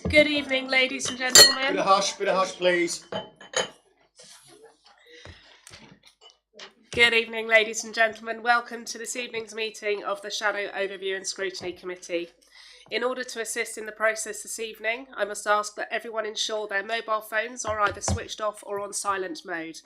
Good evening, ladies and gentlemen. Bit of hush, please. Good evening, ladies and gentlemen. Welcome to this evening's meeting of the Shadow Overview and Scrutiny Committee. In order to assist in the process this evening, I must ask that everyone ensure their mobile phones are either switched off or on silent mode.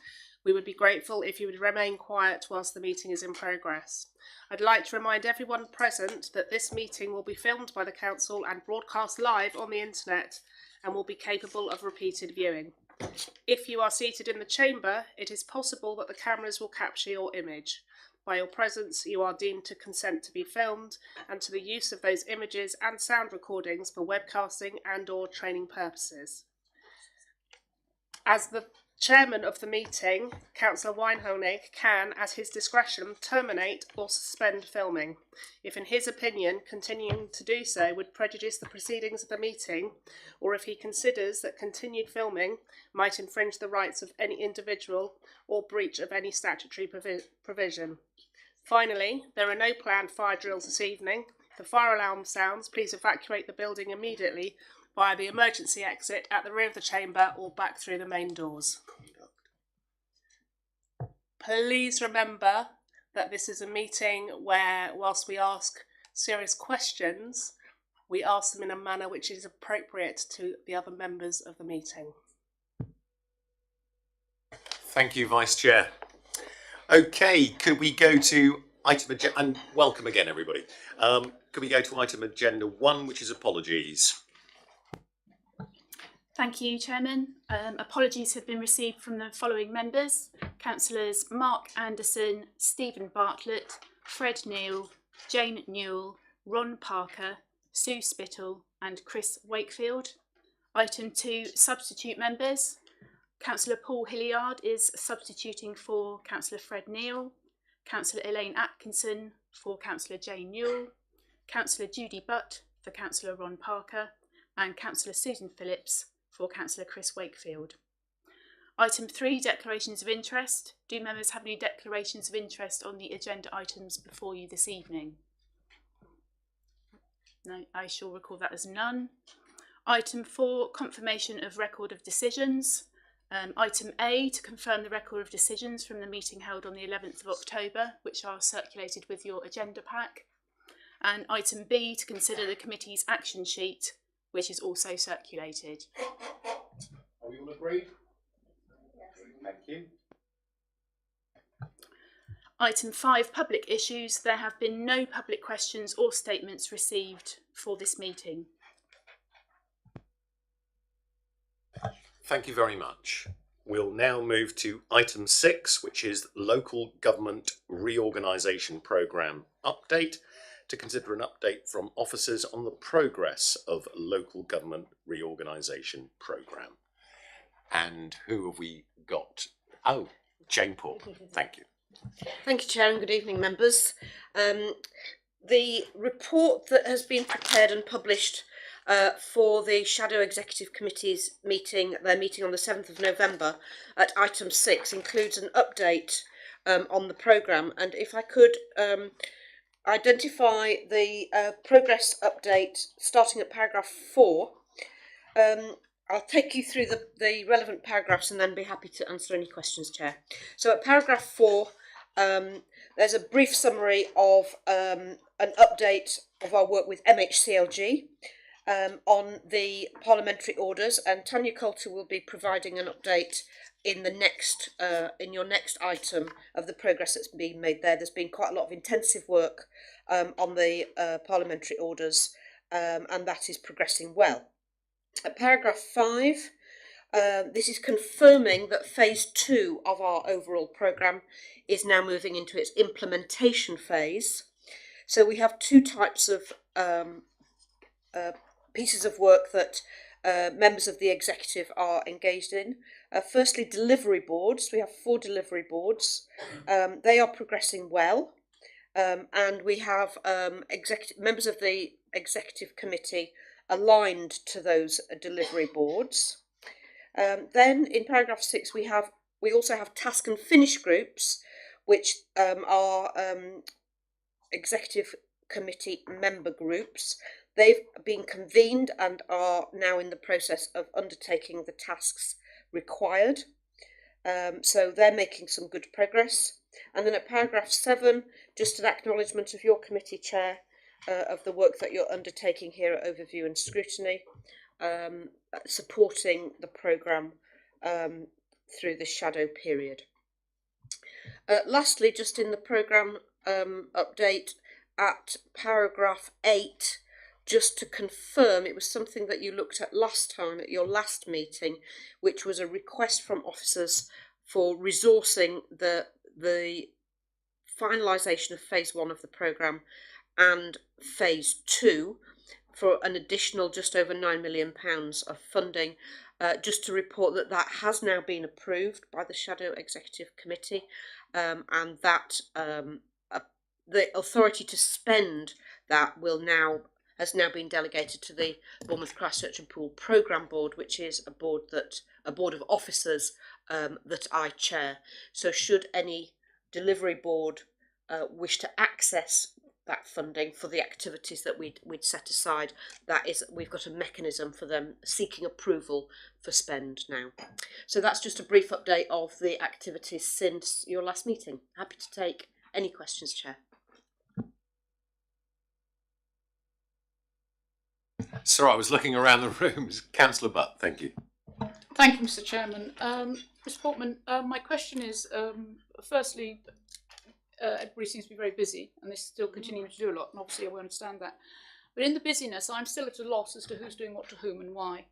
We would be grateful if you would remain quiet whilst the meeting is in progress. I'd like to remind everyone present that this meeting will be filmed by the Council and broadcast live on the internet and will be capable of repeated viewing. If you are seated in the chamber, it is possible that the cameras will capture your image. By your presence, you are deemed to consent to be filmed and to the use of those images and sound recordings for webcasting and/or training purposes. As the chairman of the meeting, Councillor Weinhonig can, at his discretion, terminate or suspend filming, if in his opinion continuing to do so would prejudice the proceedings of the meeting, or if he considers that continued filming might infringe the rights of any individual or breach of any statutory provision. Finally, there are no planned fire drills this evening. If the fire alarm sounds, please evacuate the building immediately via the emergency exit at the rear of the chamber or back through the main doors. Please remember that this is a meeting where, whilst we ask serious questions, we ask them in a manner which is appropriate to the other members of the meeting. Thank you, Vice Chair. Okay, could we go to item agenda, and welcome again, everybody. Could we go to item agenda 1, which is apologies? Thank you, Chairman. Apologies have been received from the following members: Councillors Mark Anderson, Stephen Bartlett, Fred Neal, Jane Newell, Ron Parker, Sue Spittle and Chris Wakefield. Item 2, substitute members. Councillor Paul Hilliard is substituting for Councillor Fred Neal, Councillor Elaine Atkinson for Councillor Jane Newell, Councillor Judy Butt for Councillor Ron Parker and Councillor Susan Phillips for Councillor Chris Wakefield. Item 3, declarations of interest. Do members have any declarations of interest on the agenda items before you this evening? No, I shall record that as none. Item 4, confirmation of record of decisions. Item A, to confirm the record of decisions from the meeting held on the 11th of October, which are circulated with your agenda pack. And item B, to consider the committee's action sheet, which is also circulated. Are we all agreed? Yes. Thank you. Item 5, public issues. There have been no public questions or statements received for this meeting. Thank you very much. We'll now move to item 6, which is Local Government Reorganisation Programme Update, to consider an update from officers on the progress of Local Government Reorganisation Programme. And who have we got? Oh, Jane Paul. Thank you. Thank you, Chair, and good evening, members. The report that has been prepared and published for the Shadow Executive Committee's meeting, their meeting on the 7th of November at item 6, includes an update on the programme. And if I could identify the progress update starting at paragraph 4, I'll take you through the relevant paragraphs and then be happy to answer any questions, Chair. So at paragraph 4, there's a brief summary of an update of our work with MHCLG on the parliamentary orders, and Tanya Coulter will be providing an update in the next in your next item of the progress that's being made there. There's been quite a lot of intensive work on the parliamentary orders, and that is progressing well. At paragraph 5, this is confirming that phase 2 of our overall programme is now moving into its implementation phase. So we have two types of pieces of work that members of the executive are engaged in. Firstly, delivery boards. We have 4 delivery boards. They are progressing well, and we have members of the executive committee aligned to those delivery boards. Then in paragraph 6 we also have task and finish groups, which are executive committee member groups. They've been convened and are now in the process of undertaking the tasks required. So they're making some good progress. And then at paragraph 7, just an acknowledgement of your committee chair of the work that you're undertaking here at Overview and Scrutiny, supporting the programme through the shadow period. Lastly, just in the programme update at paragraph 8, just to confirm, it was something that you looked at last time at your last meeting, which was a request from officers for resourcing the finalisation of phase 1 of the programme and phase 2 for an additional just over £9 million of funding. Just to report that that has now been approved by the Shadow Executive Committee, and that the authority to spend that has now been delegated to the Bournemouth, Christchurch and Poole Programme Board, which is a board of officers that I chair. So should any delivery board wish to access that funding for the activities that we'd set aside, we've got a mechanism for them seeking approval for spend now. So that's just a brief update of the activities since your last meeting. Happy to take any questions, Chair. Sorry, I was looking around the room. Councillor Butt, thank you. Thank you, Mr. Chairman. Ms. Portman, my question is, firstly, everybody seems to be very busy and they're still continuing to do a lot, and obviously I understand that. But in the busyness, I'm still at a loss as to who's doing what to whom and why.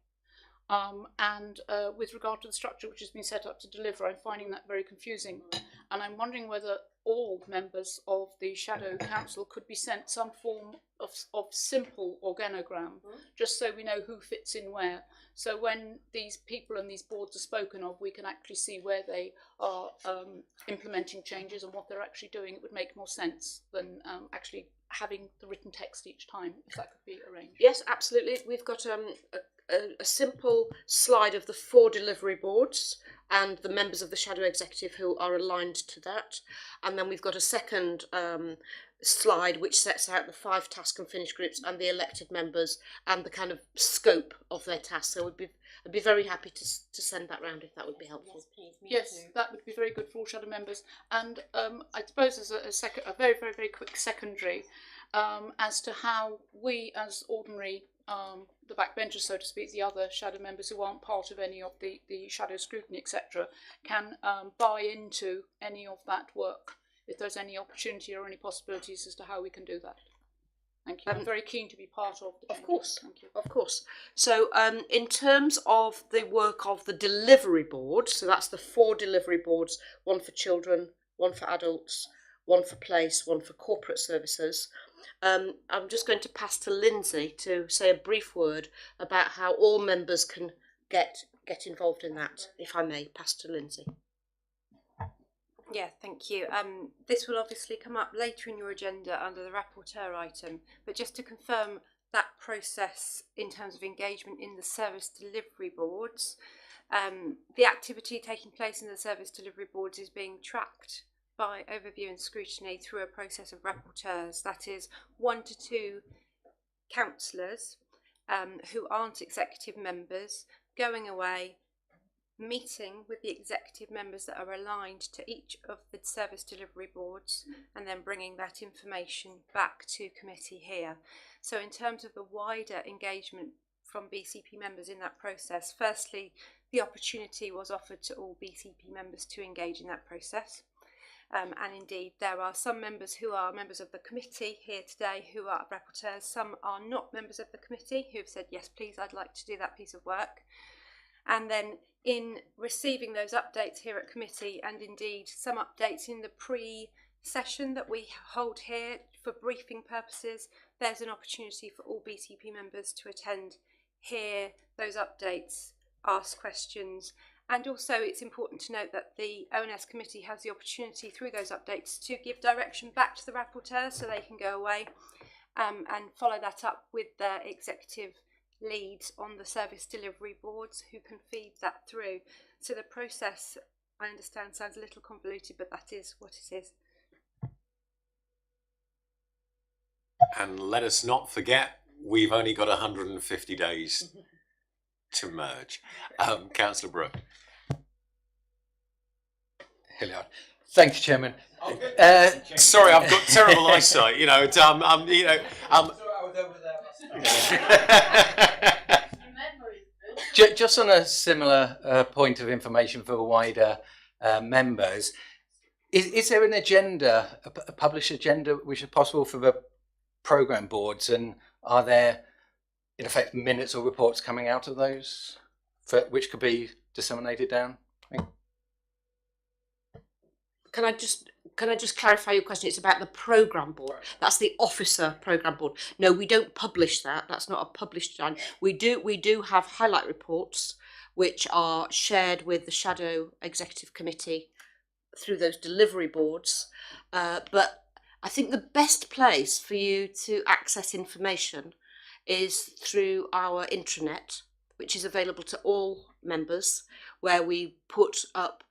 With regard to the structure which has been set up to deliver, I'm finding that very confusing. And I'm wondering whether all members of the Shadow Council could be sent some form of simple organogram, just so we know who fits in where. So when these people and these boards are spoken of, we can actually see where they are implementing changes and what they're actually doing. It would make more sense than actually having the written text each time, if that could be arranged. Yes, absolutely. We've got a simple slide of the 4 delivery boards and the members of the Shadow Executive who are aligned to that. And then we've got a second slide which sets out the 5 task and finish groups and the elected members and the kind of scope of their tasks. So I'd be very happy to send that round if that would be helpful. Yes, please. Yes, that would be very good for all shadow members. And I suppose as a very, very, very quick secondary as to how we as ordinary the backbenchers, so to speak, the other shadow members who aren't part of any of the shadow scrutiny, etc., can buy into any of that work, if there's any opportunity or any possibilities as to how we can do that. Thank you. I'm very keen to be part of the changes. Of course. Thank you. Of course. So in terms of the work of the delivery board, so that's the 4 delivery boards, 1 for children, 1 for adults, 1 for place, 1 for corporate services. I'm just going to pass to Lindsay to say a brief word about how all members can get involved in that, if I may. Pass to Lindsay. Yeah, thank you. This will obviously come up later in your agenda under the rapporteur item, but just to confirm that process in terms of engagement in the service delivery boards, the activity taking place in the service delivery boards is being tracked by Overview and Scrutiny through a process of rapporteurs, that is 1 to 2 councillors who aren't executive members going away, meeting with the executive members that are aligned to each of the service delivery boards, and then bringing that information back to committee here. So in terms of the wider engagement from BCP members in that process, firstly, the opportunity was offered to all BCP members to engage in that process. And indeed, there are some members who are members of the committee here today who are rapporteurs. Some are not members of the committee who have said, yes, please, I'd like to do that piece of work. And then in receiving those updates here at committee, and indeed some updates in the pre-session that we hold here for briefing purposes, there's an opportunity for all BCP members to attend, hear those updates, ask questions. And also it's important to note that the ONS committee has the opportunity through those updates to give direction back to the rapporteur so they can go away and follow that up with their executive leads on the service delivery boards who can feed that through. So the process, I understand, sounds a little convoluted, but that is what it is. And let us not forget, we've only got 150 days to merge. Councillor Brooke. Hello. Thanks, Chairman. Sorry, I've got terrible eyesight. Just on a similar point of information for wider members, is there an agenda, a published agenda, which is possible for the programme boards, and are there, in effect, minutes or reports coming out of those, which could be disseminated down? Can I just clarify your question? It's about the programme board. That's the officer programme board. No, we don't publish that. That's not a published line. We do have highlight reports which are shared with the Shadow Executive Committee through those delivery boards. But I think the best place for you to access information is through our intranet, which is available to all members, where we put up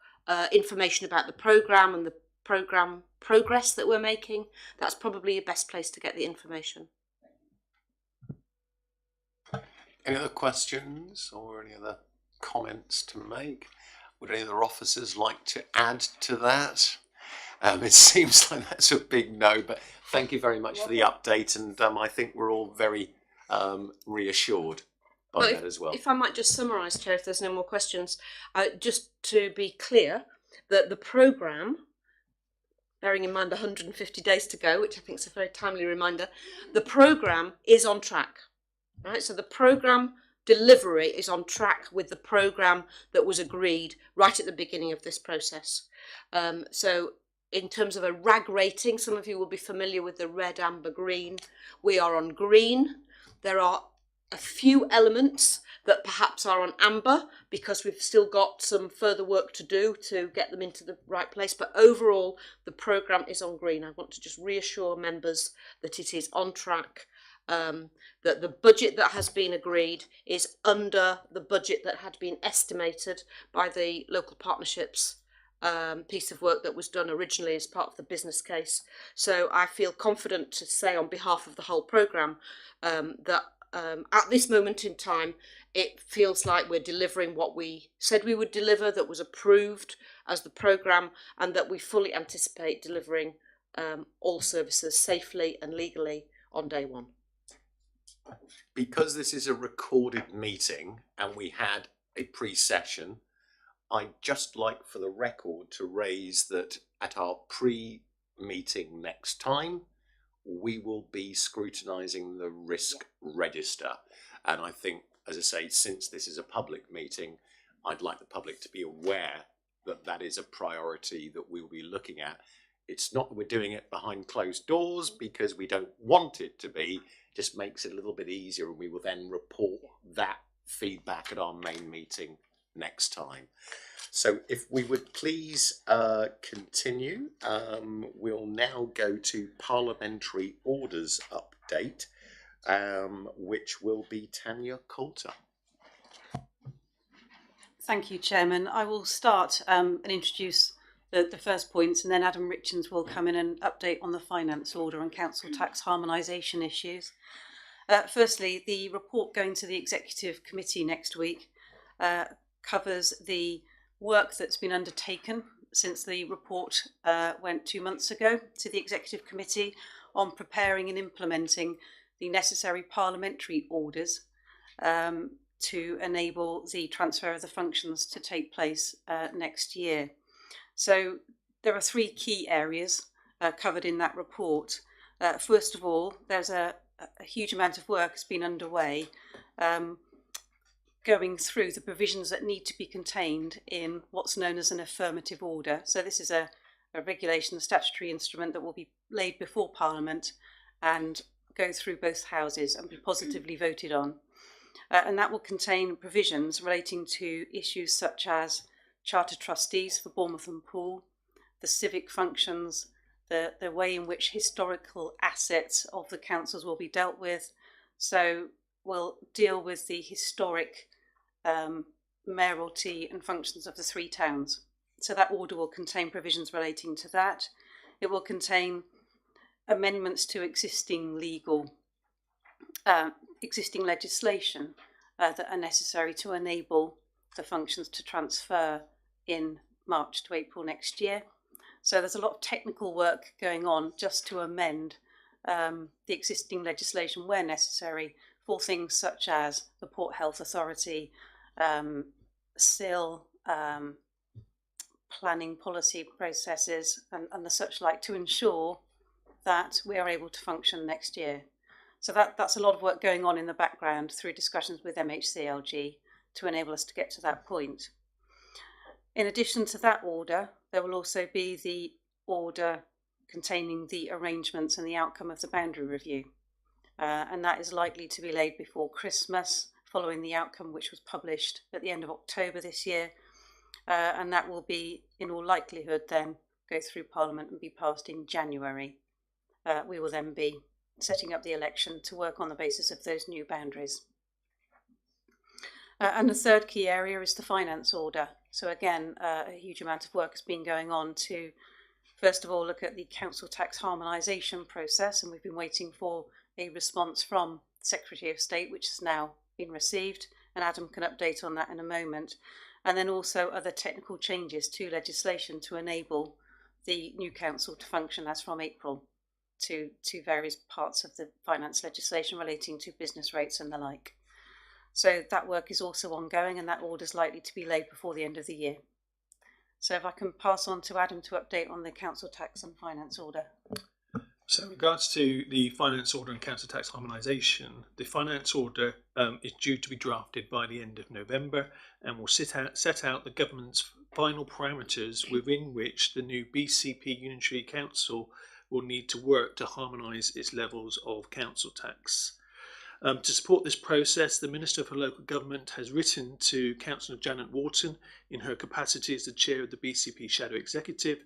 information about the programme and the programme progress that we're making. That's probably your best place to get the information. Any other questions or any other comments to make? Would any other officers like to add to that? It seems like that's a big no, but thank you very much for the update, and I think we're all very reassured by that as well. If I might just summarise, Chair, if there's no more questions, just to be clear that the programme, bearing in mind 150 days to go, which I think is a very timely reminder, the programme is on track, right? So the programme delivery is on track with the programme that was agreed right at the beginning of this process. So in terms of a RAG rating, some of you will be familiar with the red, amber, green. We are on green. There are a few elements that perhaps are on amber because we've still got some further work to do to get them into the right place. But overall, the programme is on green. I want to just reassure members that it is on track, that the budget that has been agreed is under the budget that had been estimated by the local partnerships piece of work that was done originally as part of the business case. So I feel confident to say on behalf of the whole programme that at this moment in time, it feels like we're delivering what we said we would deliver, that was approved as the programme, and that we fully anticipate delivering all services safely and legally on day one. Because this is a recorded meeting and we had a pre-session, I'd just like for the record to raise that at our pre-meeting next time, we will be scrutinising the risk register. And I think, as I say, since this is a public meeting, I'd like the public to be aware that that is a priority that we'll be looking at. It's not that we're doing it behind closed doors because we don't want it to be, it just makes it a little bit easier, and we will then report that feedback at our main meeting next time. So if we would please continue, we'll now go to parliamentary orders update, which will be Tanya Coulter. Thank you, Chairman. I will start and introduce the first points, and then Adam Richards will come in and update on the finance order and council tax harmonisation issues. Firstly, the report going to the Executive Committee next week covers the work that's been undertaken since the report went 2 months ago to the Executive Committee on preparing and implementing the necessary parliamentary orders to enable the transfer of the functions to take place next year. So there are 3 key areas covered in that report. First of all, there's a huge amount of work has been underway going through the provisions that need to be contained in what's known as an affirmative order. So this is a regulation, a statutory instrument that will be laid before Parliament and go through both houses and be positively voted on. And that will contain provisions relating to issues such as charter trustees for Bournemouth and Poole, the civic functions, the way in which historical assets of the councils will be dealt with. So we'll deal with the historic mayoralty and functions of the 3 towns. So that order will contain provisions relating to that. It will contain amendments to existing legislation that are necessary to enable the functions to transfer in March to April next year. So there's a lot of technical work going on just to amend the existing legislation where necessary for things such as the Port Health Authority, SIL, planning policy processes and the such like, to ensure that we are able to function next year. So that's a lot of work going on in the background through discussions with MHCLG to enable us to get to that point. In addition to that order, there will also be the order containing the arrangements and the outcome of the boundary review. And that is likely to be laid before Christmas, following the outcome which was published at the end of October this year. And that will be, in all likelihood, then go through Parliament and be passed in January. We will then be setting up the election to work on the basis of those new boundaries. And the third key area is the finance order. So again, a huge amount of work has been going on to, first of all, look at the council tax harmonisation process, and we've been waiting for a response from the Secretary of State, which has now been received, and Adam can update on that in a moment. And then also other technical changes to legislation to enable the new council to function as from April to various parts of the finance legislation relating to business rates and the like. So that work is also ongoing, and that order is likely to be laid before the end of the year. So if I can pass on to Adam to update on the council tax and finance order. So in regards to the finance order and council tax harmonisation, the finance order is due to be drafted by the end of November and will set out the government's final parameters within which the new BCP Unitary Council will need to work to harmonise its levels of council tax. To support this process, the Minister for Local Government has written to Councillor Janet Wharton in her capacity as the chair of the BCP Shadow Executive,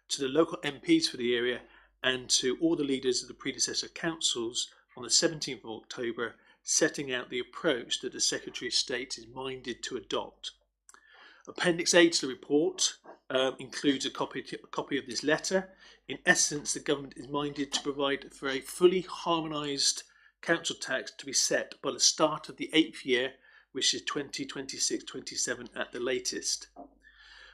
to the local MPs for the area, and to all the leaders of the predecessor councils on the 17th of October, setting out the approach that the Secretary of State is minded to adopt. Appendix A to the report includes a copy of this letter. In essence, the government is minded to provide for a fully harmonised council tax to be set by the start of the 8th year, which is 2026-27 at the latest.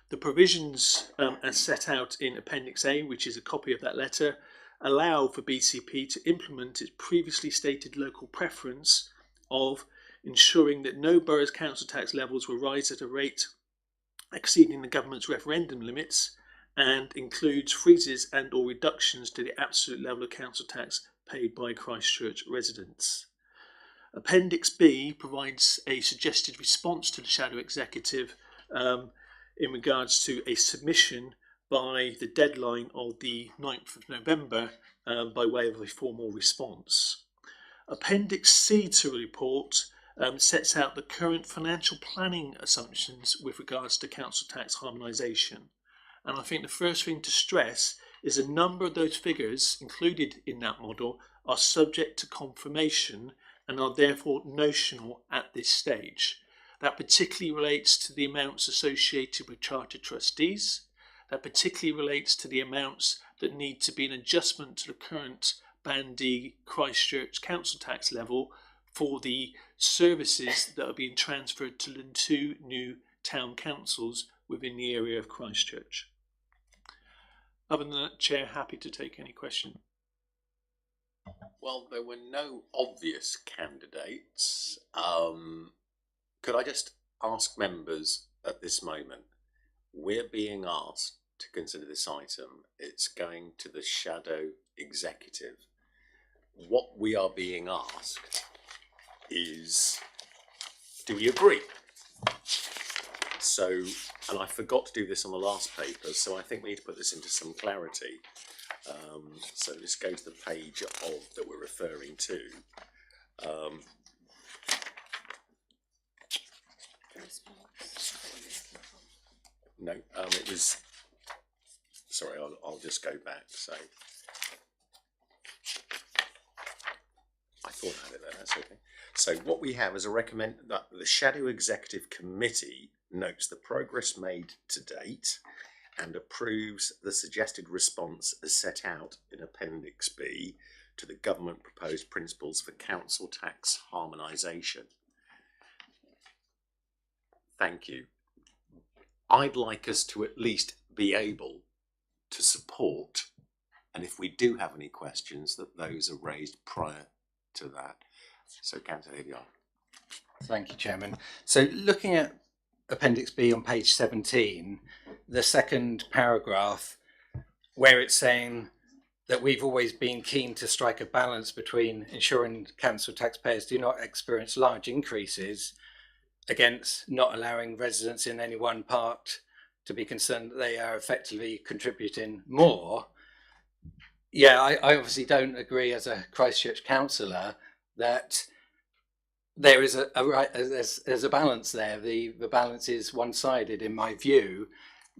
The provisions as set out in Appendix A, which is a copy of that letter, allow for BCP to implement its previously stated local preference of ensuring that no borough's council tax levels will rise at a rate exceeding the government's referendum limits, and includes freezes and or reductions to the absolute level of council tax paid by Christchurch residents. Appendix B provides a suggested response to the Shadow Executive in regards to a submission by the deadline of the 9th of November by way of a formal response. Appendix C to the report sets out the current financial planning assumptions with regards to council tax harmonisation. And I think the first thing to stress is a number of those figures included in that model are subject to confirmation and are therefore notional at this stage. That particularly relates to the amounts associated with charter trustees. That particularly relates to the amounts that need to be an adjustment to the current Band D Christchurch council tax level for the services that are being transferred to the two new town councils within the area of Christchurch. Other than that, Chair, happy to take any question. Well, there were no obvious candidates. Could I just ask members at this moment, we're being asked to consider this item. It's going to the Shadow Executive. What we are being asked is, do we agree? So, and I forgot to do this on the last paper, so I think we need to put this into some clarity. So let's go to the page that we're referring to. No, it was, sorry, I'll just go back. So I thought I had it there, that's okay. So what we have is a recommend that the Shadow Executive Committee notes the progress made to date and approves the suggested response as set out in Appendix B to the government proposed principles for council tax harmonisation. Thank you. I'd like us to at least be able to support, and if we do have any questions, that those are raised prior to that. So, Councillor Hilliard. Thank you, Chairman. So looking at Appendix B on page 17, the second paragraph, where it's saying that we've always been keen to strike a balance between ensuring council taxpayers do not experience large increases against not allowing residents in any one part to be concerned that they are effectively contributing more. Yeah, I obviously don't agree as a Christchurch councillor that there is there's a balance there. The balance is one-sided in my view.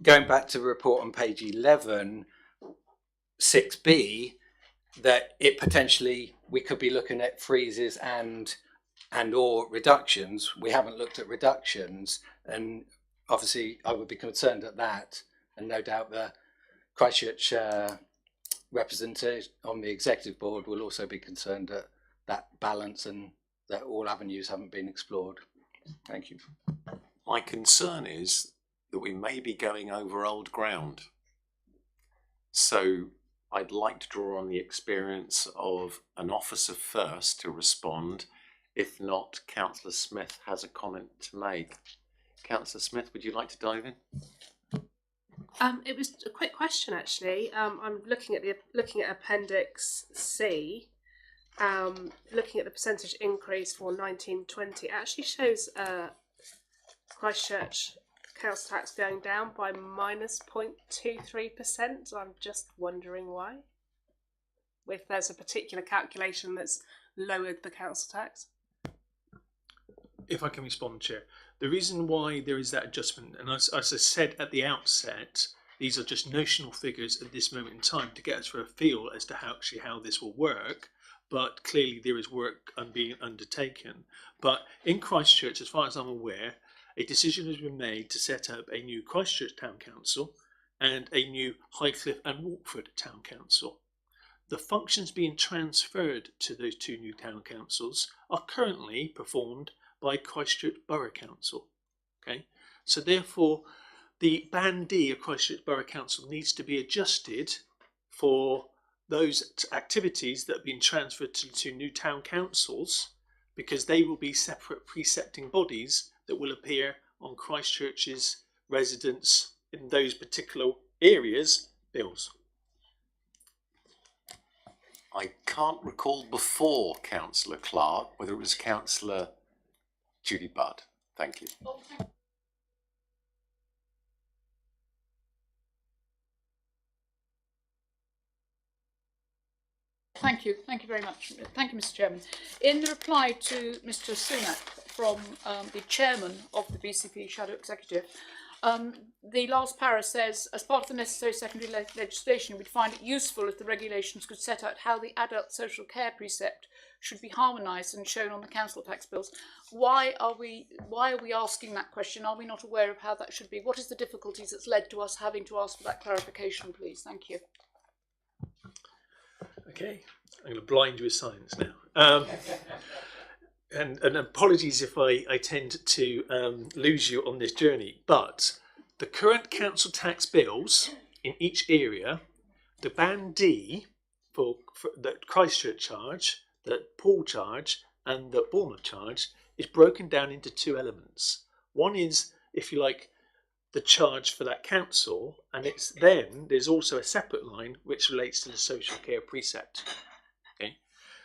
Going back to the report on page 11, 6B, that it potentially, we could be looking at freezes and or reductions. We haven't looked at reductions, and obviously I would be concerned at that, and no doubt the Christchurch representative on the executive board will also be concerned at that balance and that all avenues haven't been explored. Thank you. My concern is that we may be going over old ground. So I'd like to draw on the experience of an officer first to respond. If not, Councillor Smith has a comment to make. Councillor Smith, would you like to dive in? It was a quick question actually. I'm looking at Appendix C. Looking at the percentage increase for 1920, it actually shows Christchurch council tax going down by minus 0.23%. I'm just wondering why. If there's a particular calculation that's lowered the council tax. If I can respond, Chair. The reason why there is that adjustment, and as I said at the outset, these are just notional figures at this moment in time to get us for a feel as to how this will work. But clearly there is work being undertaken. But in Christchurch, as far as I'm aware, a decision has been made to set up a new Christchurch Town Council and a new Highcliffe and Warkford Town Council. The functions being transferred to those two new town councils are currently performed by Christchurch Borough Council. Okay, so therefore the Band D of Christchurch Borough Council needs to be adjusted for those activities that have been transferred to new town councils, because they will be separate precepting bodies that will appear on Christchurch's residents in those particular areas' bills. I can't recall before Councillor Clark whether it was Councillor Judy Budd. Thank you. Thank you very much. Thank you, Mr. Chairman. In the reply to Mr. Sunak from the chairman of the BCP Shadow Executive, the last para says, as part of the necessary secondary legislation, we'd find it useful if the regulations could set out how the adult social care precept should be harmonised and shown on the council tax bills. Why are we asking that question? Are we not aware of how that should be? What is the difficulties that's led to us having to ask for that clarification, please? Thank you. Okay, I'm going to blind you with science now. And apologies if I tend to lose you on this journey, but the current council tax bills in each area, the Band D for the Christchurch charge, the Poole charge and the Bournemouth charge is broken down into two elements. One is, if you like, the charge for that council, and there's also a separate line which relates to the social care precept. Okay,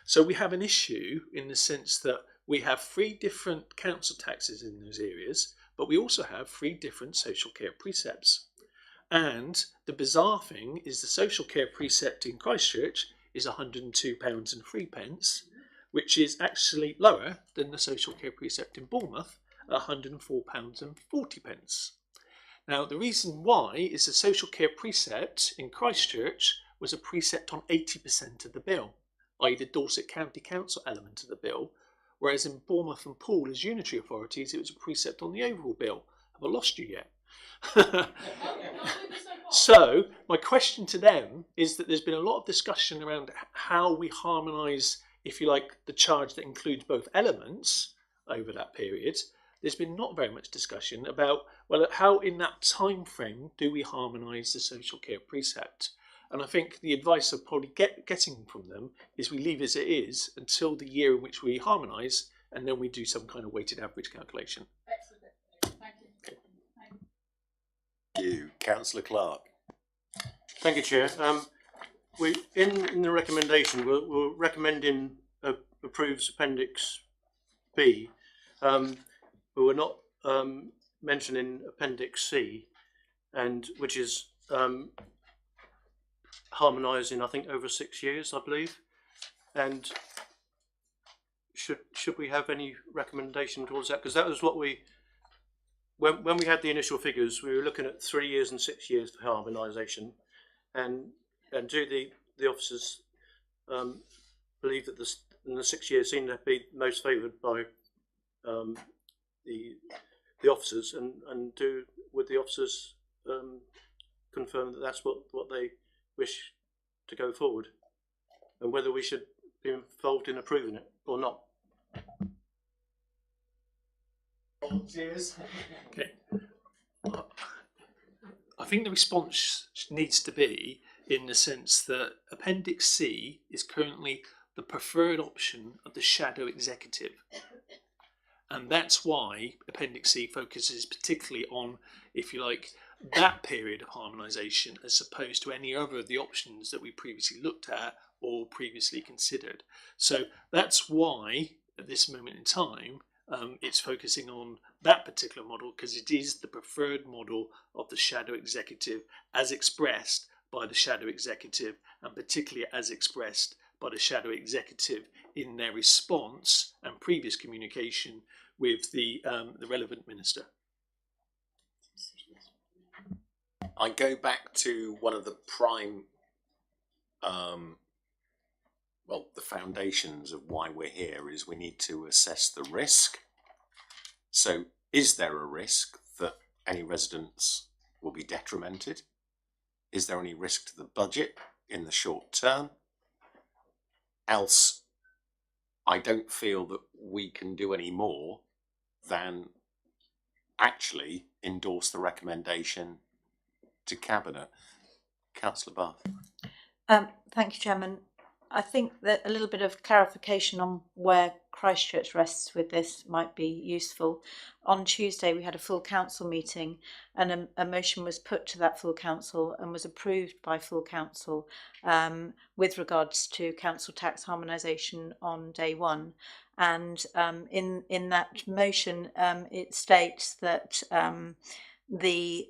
so we have an issue in the sense that we have 3 different council taxes in those areas, but we also have 3 different social care precepts. And the bizarre thing is the social care precept in Christchurch is £102.03, which is actually lower than the social care precept in Bournemouth at £104.40. Now, the reason why is the social care precept in Christchurch was a precept on 80% of the bill, i.e. the Dorset County Council element of the bill, whereas in Bournemouth and Poole as unitary authorities, it was a precept on the overall bill. Have I lost you yet? So my question to them is that there's been a lot of discussion around how we harmonise, if you like, the charge that includes both elements over that period. There's been not very much discussion about, well, how in that time frame do we harmonise the social care precept? And I think the advice I'm probably getting from them is we leave as it is until the year in which we harmonise, and then we do some kind of weighted average calculation. Excellent. Thank you. Thank you. Councillor Clark. Thank you, Chair. We in the recommendation, we're recommending approves Appendix B, but we're not mentioning Appendix C, and which is harmonising, I think, over 6 years, I believe. And should we have any recommendation towards that? Because that was what we, when we had the initial figures, we were looking at 3 years and 6 years for harmonisation, and do the officers believe that the 6 years seem to be most favoured by the officers, and would the officers confirm that that's what they wish to go forward, and whether we should be involved in approving it or not? Cheers. Okay. I think the response needs to be in the sense that Appendix C is currently the preferred option of the shadow executive. And that's why Appendix C focuses particularly on, if you like, that period of harmonisation as opposed to any other of the options that we previously looked at or previously considered. So that's why, at this moment in time, it's focusing on that particular model, because it is the preferred model of the shadow executive as expressed by the shadow executive, and particularly as expressed by the shadow executive in their response and previous communication with the relevant minister. I go back to one of the prime, the foundations of why we're here is we need to assess the risk. So is there a risk that any residents will be detrimented? Is there any risk to the budget in the short term? Else, I don't feel that we can do any more than actually endorse the recommendation to Cabinet. Councillor Bath. Thank you, Chairman. I think that a little bit of clarification on where Christchurch rests with this might be useful. On Tuesday, we had a full council meeting, and a motion was put to that full council and was approved by full council with regards to council tax harmonisation on day one. And in that motion, it states that the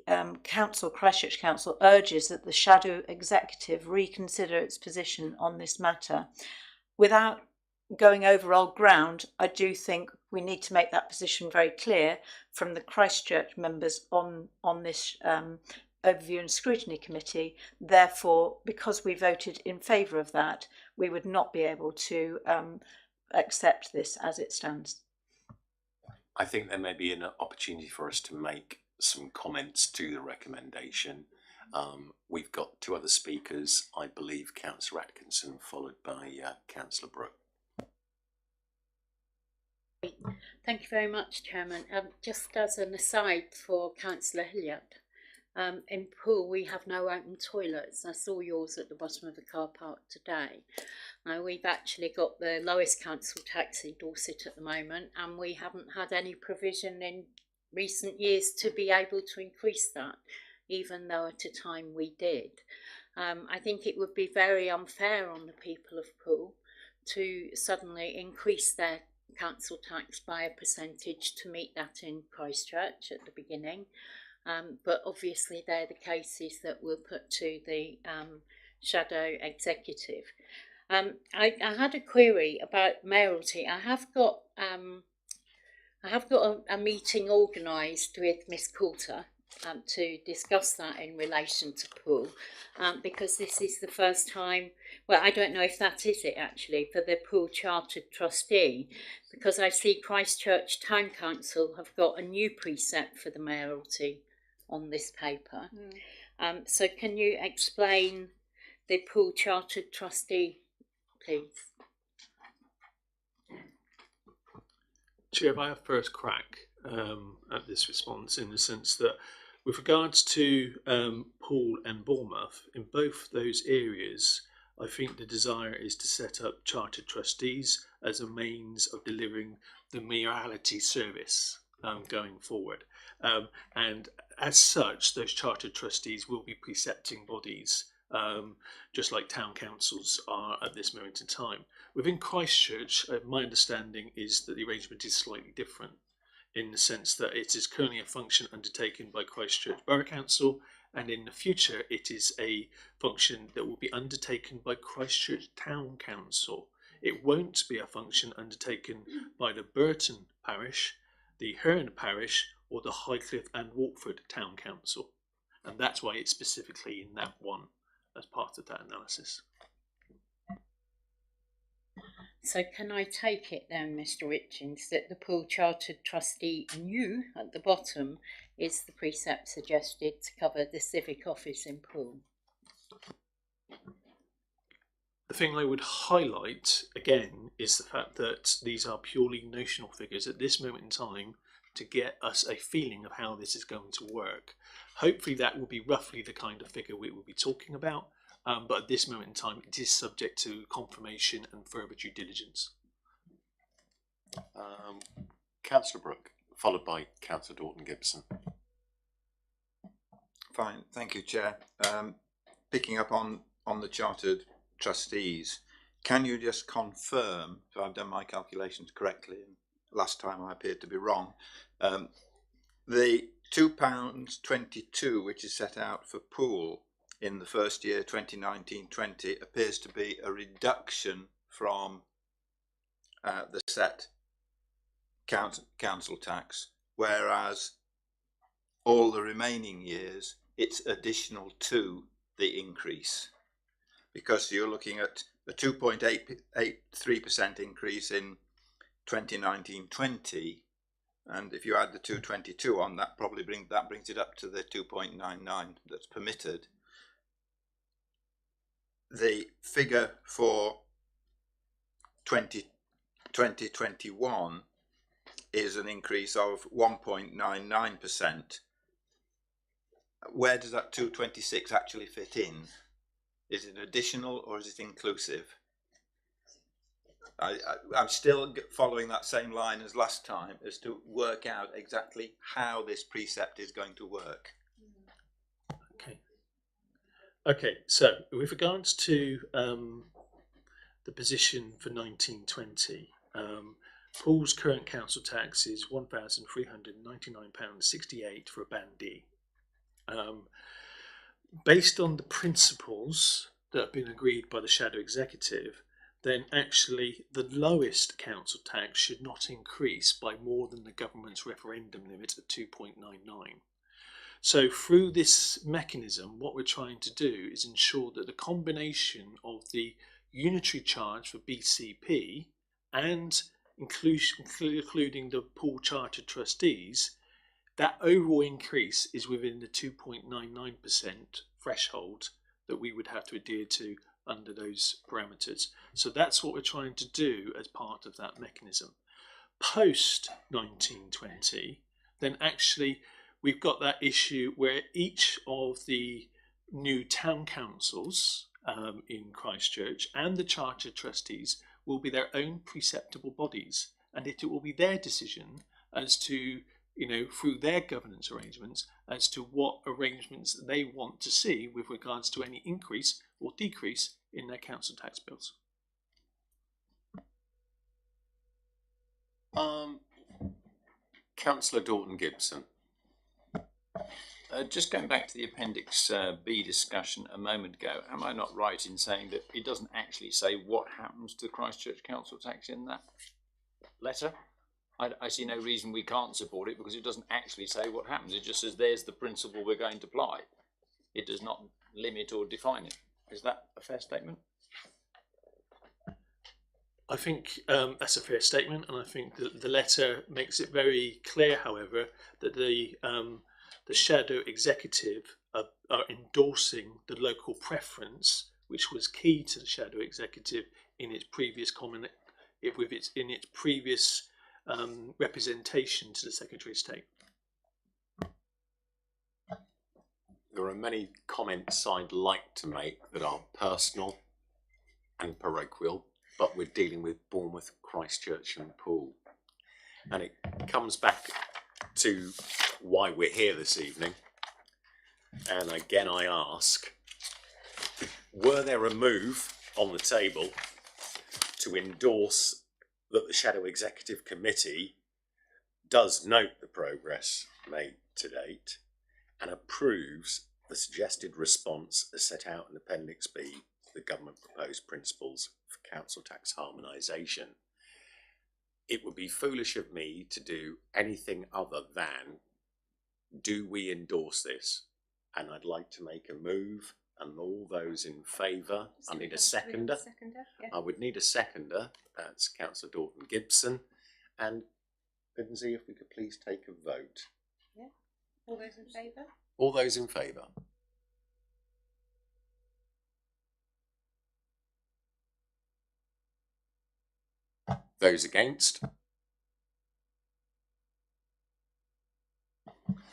Christchurch Council urges that the shadow executive reconsider its position on this matter. Without going over old ground, I do think we need to make that position very clear from the Christchurch members on this Overview and Scrutiny Committee. Therefore, because we voted in favour of that, we would not be able to accept this as it stands. I think there may be an opportunity for us to make some comments to the recommendation. We've got two other speakers, I believe Councillor Atkinson followed by Councillor Brooke. Thank you very much, Chairman. Just as an aside for Councillor Hilliard, in Poole we have no open toilets. I saw yours at the bottom of the car park today. Now, we've actually got the lowest council tax in Dorset at the moment, and we haven't had any provision in recent years to be able to increase that, even though at a time we did. I think it would be very unfair on the people of Poole to suddenly increase their council tax by a percentage to meet that in Christchurch at the beginning. But obviously they're the cases that we'll put to the shadow executive. I had a query about mayoralty. I have got a meeting organised with Miss Coulter to discuss that in relation to Poole, because this is the first time, well, I don't know if that is it actually, for the Poole Chartered Trustee, because I see Christchurch Town Council have got a new precept for the mayoralty on this paper. So can you explain the pool chartered trustee, please? Chair, if I have first crack at this response, in the sense that with regards to Poole and Bournemouth, in both those areas, I think the desire is to set up chartered trustees as a means of delivering the morality service going forward. And as such, those chartered trustees will be precepting bodies, just like town councils are at this moment in time. Within Christchurch, my understanding is that the arrangement is slightly different, in the sense that it is currently a function undertaken by Christchurch Borough Council, and in the future it is a function that will be undertaken by Christchurch Town Council. It won't be a function undertaken by the Burton Parish, the Herne Parish, or the Highcliffe and Walkford Town Council. And that's why it's specifically in that one as part of that analysis. So can I take it then, Mr. Richings, that the pool chartered trustee new at the bottom is the precept suggested to cover the civic office in Poole? The thing I would highlight again is the fact that these are purely notional figures at this moment in time to get us a feeling of how this is going to work. Hopefully that will be roughly the kind of figure we will be talking about, but at this moment in time it is subject to confirmation and further due diligence. Councillor Brooke, followed by Councillor Dorton-Gibson. Fine, thank you, Chair. Picking up on the chartered trustees, can you just confirm, if I've done my calculations correctly, and last time I appeared to be wrong, the £2.22 which is set out for Poole in the first year 2019-20 appears to be a reduction from the set council tax, whereas all the remaining years it's additional to the increase, because you're looking at a 2.83% increase in 2019-20, and if you add the 222 on, that probably brings it up to the 2.99 that's permitted. The figure for 2021 is an increase of 1.99%. Where does that 226 actually fit in? Is it additional or is it inclusive? I'm still following that same line as last time, as to work out exactly how this precept is going to work. Okay, so with regards to the position for 1920, Poole's current council tax is £1,399.68 for a Band D. Based on the principles that have been agreed by the Shadow Executive, then actually the lowest council tax should not increase by more than the government's referendum limit of 2.99. So through this mechanism, what we're trying to do is ensure that the combination of the unitary charge for BCP and including the Poole Chartered Trustees, that overall increase is within the 2.99% threshold that we would have to adhere to under those parameters. So that's what we're trying to do as part of that mechanism. Post 1920, then actually we've got that issue where each of the new town councils in Christchurch and the chartered trustees will be their own preceptable bodies, and it will be their decision as to, through their governance arrangements, as to what arrangements they want to see with regards to any increase or decrease in their council tax bills. Councillor Dorton-Gibson. Just going back to the Appendix B discussion a moment ago, am I not right in saying that it doesn't actually say what happens to Christchurch council tax in that letter? I see no reason we can't support it, because it doesn't actually say what happens. It just says there's the principle we're going to apply. It does not limit or define it. Is that a fair statement? I think that's a fair statement, and I think that the letter makes it very clear, however, that the Shadow Executive are endorsing the local preference, which was key to the shadow executive in its previous representation to the Secretary of State. There are many comments I'd like to make that are personal and parochial, but we're dealing with Bournemouth, Christchurch and Poole. And it comes back to why we're here this evening. And again, I ask, were there a move on the table to endorse that the Shadow Executive Committee does note the progress made to date and approves the suggested response as set out in Appendix B, the government proposed principles for council tax harmonisation? It would be foolish of me to do anything other than, do we endorse this? And I'd like to make a move, and all those in favour, I need a seconder. Yeah. I would need a seconder, that's Councillor Dalton Gibson. And Lindsay, if we could please take a vote. Yeah. All those in favour? All those in favour? Those against?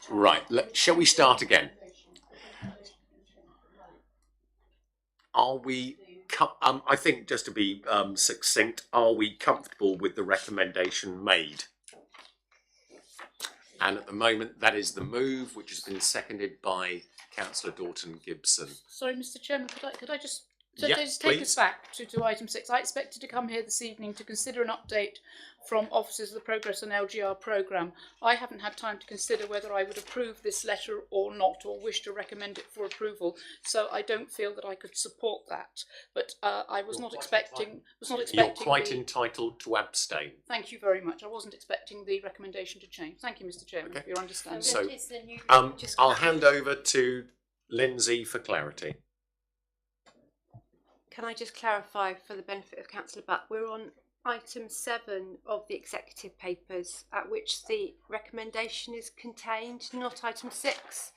Right, shall we start again? Are we, I think just to be succinct, are we comfortable with the recommendation made? And at the moment, that is the move, which has been seconded by Councillor Dalton Gibson. Sorry, Mr. Chairman, could I just Yes, take please. us back to item 6? I expected to come here this evening to consider an update from officers of the Progress and LGR programme. I haven't had time to consider whether I would approve this letter or not, or wish to recommend it for approval. So I don't feel that I could support that. But I was not expecting. You're quite entitled to abstain. Thank you very much. I wasn't expecting the recommendation to change. Thank you, Mr. Chairman, for your understanding. So I'll hand over to Lindsay for clarity. Can I just clarify for the benefit of Councillor Butt, we're on item 7 of the executive papers at which the recommendation is contained, not item 6.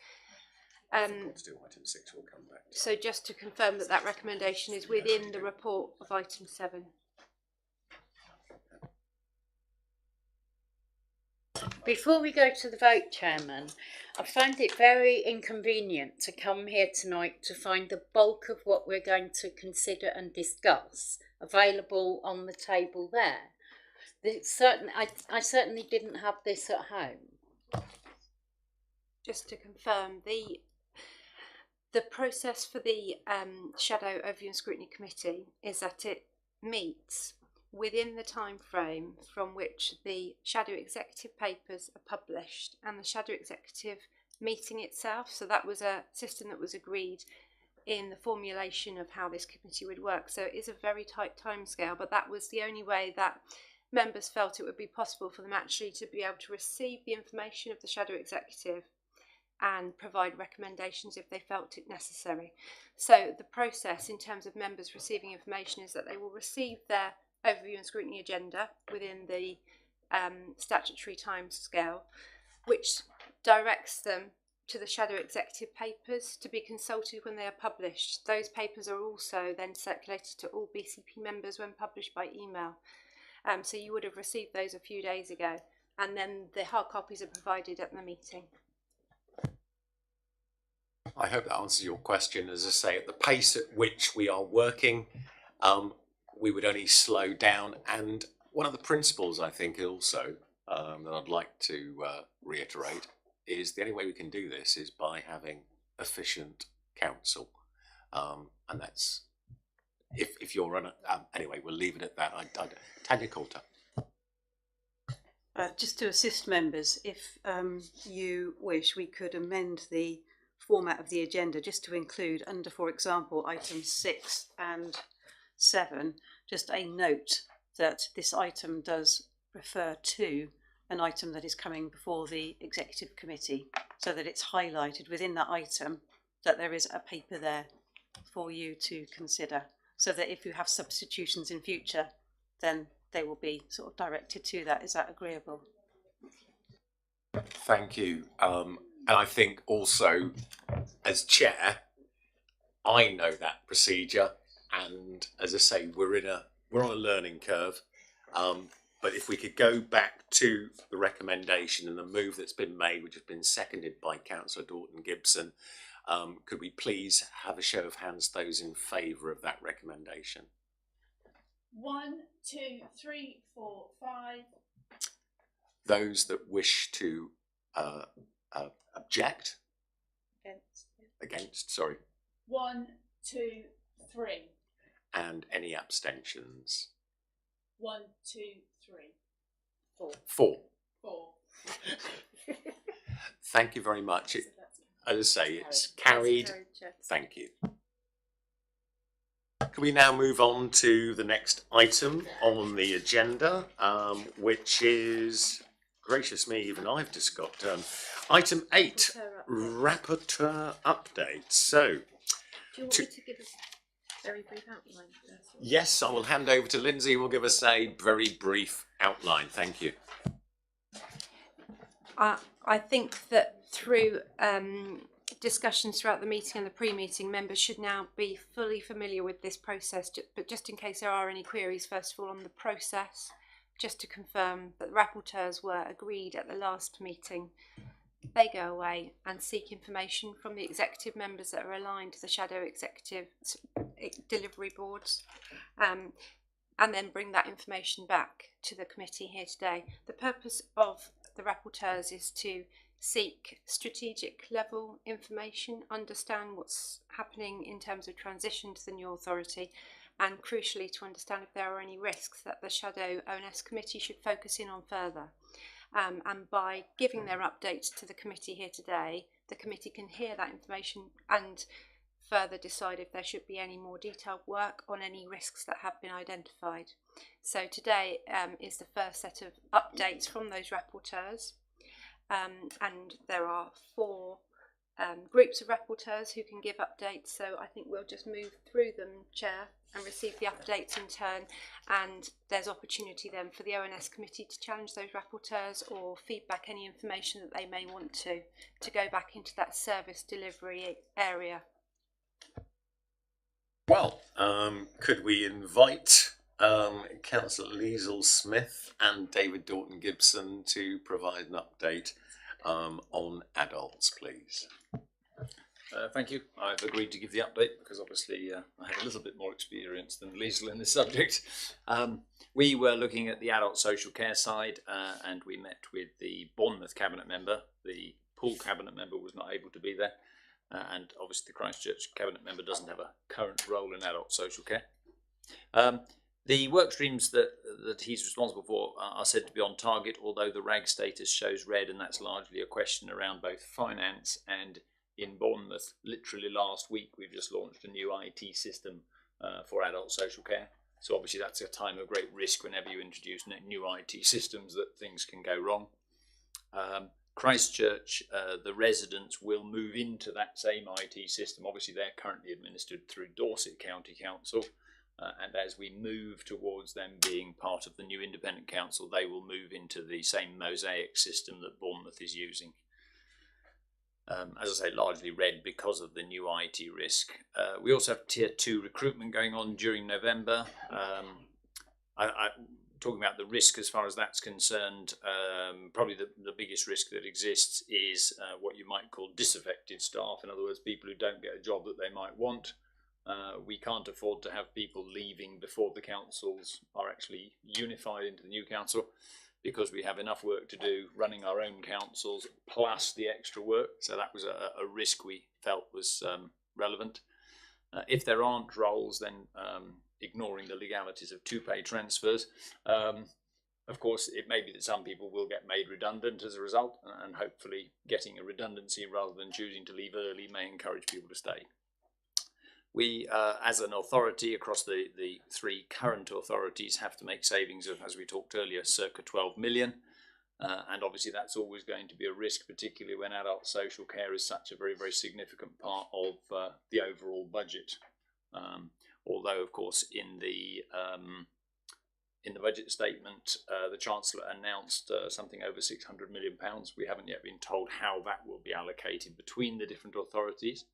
Let's do item 6, we'll come back to So just to confirm that that recommendation is within the report of item 7. Before we go to the vote, Chairman, I find it very inconvenient to come here tonight to find the bulk of what we're going to consider and discuss available on the table there. I certainly didn't have this at home. Just to confirm, the process for the Shadow Overview and Scrutiny Committee is that it meets within the time frame from which the Shadow Executive papers are published and the Shadow Executive meeting itself. So that was a system that was agreed in the formulation of how this committee would work. So it is a very tight timescale, but that was the only way that members felt it would be possible for them actually to be able to receive the information of the Shadow Executive and provide recommendations if they felt it necessary. So the process in terms of members receiving information is that they will receive their overview and scrutiny agenda within the statutory time scale, which directs them to the Shadow Executive papers to be consulted when they are published. Those papers are also then circulated to all BCP members when published by email. So you would have received those a few days ago, and then the hard copies are provided at the meeting. I hope that answers your question. As I say, at the pace at which we are working, we would only slow down. And one of the principles, I think, also that I'd like to reiterate is the only way we can do this is by having efficient council. And that's, if you're on anyway, we'll leave it at that. Tanya Coulter. Just to assist members, if you wish, we could amend the format of the agenda just to include under, for example, items 6 and 7, just a note that this item does refer to an item that is coming before the executive committee, so that it's highlighted within that item that there is a paper there for you to consider, so that if you have substitutions in future, then they will be sort of directed to that. Is that agreeable? Thank you. And I think also, as chair, I know that procedure, and as I say, we're on a learning curve. But if we could go back to the recommendation and the move that's been made, which has been seconded by Councillor Dorton Gibson, could we please have a show of hands, those in favour of that recommendation? 1, 2, 3, 4, 5. Those that wish to object? Against, sorry. 1, 2, 3. And any abstentions? 1, 2, 3, 4. 4. 4. Thank you very much. As I say, it's carried. Thank you. Can we now move on to the next item on the agenda, which is, gracious me, even I've just got item 8, rapporteur update. So, Do you want me to give us a very brief outline first? yes, I will hand over to Lindsay, who will give us a very brief outline. Thank you. I think that through discussions throughout the meeting and the pre-meeting, members should now be fully familiar with this process, but just in case there are any queries, first of all on the process, just to confirm that the rapporteurs were agreed at the last meeting. They go away and seek information from the executive members that are aligned to the shadow executive delivery boards, and then bring that information back to the committee here today. The purpose of the rapporteurs is to seek strategic level information, understand what's happening in terms of transition to the new authority, and crucially to understand if there are any risks that the Shadow ONS committee should focus in on further. And by giving their updates to the committee here today, the committee can hear that information and further decide if there should be any more detailed work on any risks that have been identified. So today is the first set of updates from those rapporteurs. And there are 4 groups of rapporteurs who can give updates, so I think we'll just move through them, Chair, and receive the updates in turn, and there's opportunity then for the ONS committee to challenge those rapporteurs or feedback any information that they may want to go back into that service delivery area. Well, could we invite Councillor Liesl Smith and David Dorton Gibson to provide an update on adults, please? Thank you. I've agreed to give the update because obviously I have a little bit more experience than Liesl in this subject. We were looking at the adult social care side and we met with the Bournemouth cabinet member. The Poole cabinet member was not able to be there. And obviously the Christchurch cabinet member doesn't have a current role in adult social care. The work streams that he's responsible for are said to be on target, although the RAG status shows red, and that's largely a question around both finance and in Bournemouth. Literally last week we've just launched a new IT system for adult social care. So obviously that's a time of great risk whenever you introduce new IT systems, that things can go wrong. Christchurch, the residents will move into that same IT system. Obviously they're currently administered through Dorset County Council, and as we move towards them being part of the new independent council, they will move into the same mosaic system that Bournemouth is using. As I say, largely red because of the new IT risk. We also have Tier 2 recruitment going on during November. Talking about the risk as far as that's concerned, probably the biggest risk that exists is what you might call disaffected staff. In other words, people who don't get a job that they might want. We can't afford to have people leaving before the councils are actually unified into the new council, because we have enough work to do running our own councils plus the extra work. So that was a risk we felt was relevant. If there aren't roles, then ignoring the legalities of 2-pay transfers, of course it may be that some people will get made redundant as a result, and hopefully getting a redundancy rather than choosing to leave early may encourage people to stay. We, as an authority across the 3 current authorities, have to make savings of, as we talked earlier, circa 12 million. And obviously that's always going to be a risk, particularly when adult social care is such a very, very significant part of the overall budget. Although, of course, in the In the budget statement, the Chancellor announced something over £600 million. We haven't yet been told how that will be allocated between the different authorities.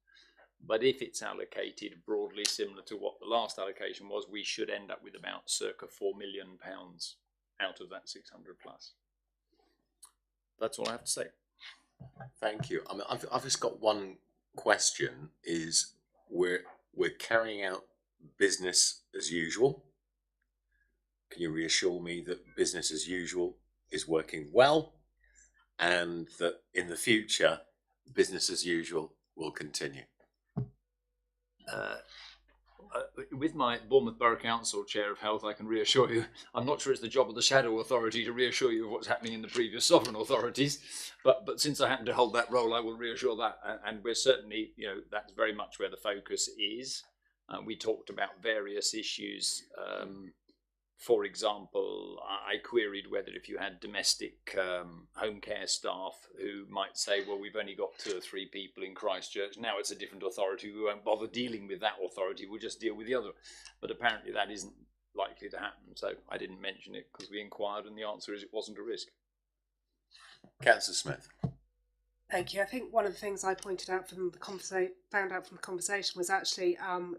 But if it's allocated broadly similar to what the last allocation was, we should end up with about circa £4 million out of that 600 plus. That's all I have to say. Thank you. I mean, I've just got one question: is we're carrying out business as usual. Can you reassure me that business as usual is working well, and that in the future business as usual will continue? With my Bournemouth Borough Council Chair of Health, I can reassure you, I'm not sure it's the job of the Shadow Authority to reassure you of what's happening in the previous sovereign authorities, but since I happen to hold that role, I will reassure that, and we're certainly, that's very much where the focus is. We talked about various issues. For example, I queried whether if you had domestic home care staff who might say, well, we've only got 2 or 3 people in Christchurch, now it's a different authority, we won't bother dealing with that authority, we'll just deal with the other. But apparently that isn't likely to happen, so I didn't mention it because we inquired and the answer is it wasn't a risk. Councillor Smith. Thank you. I think one of the things I pointed out from the conversation was actually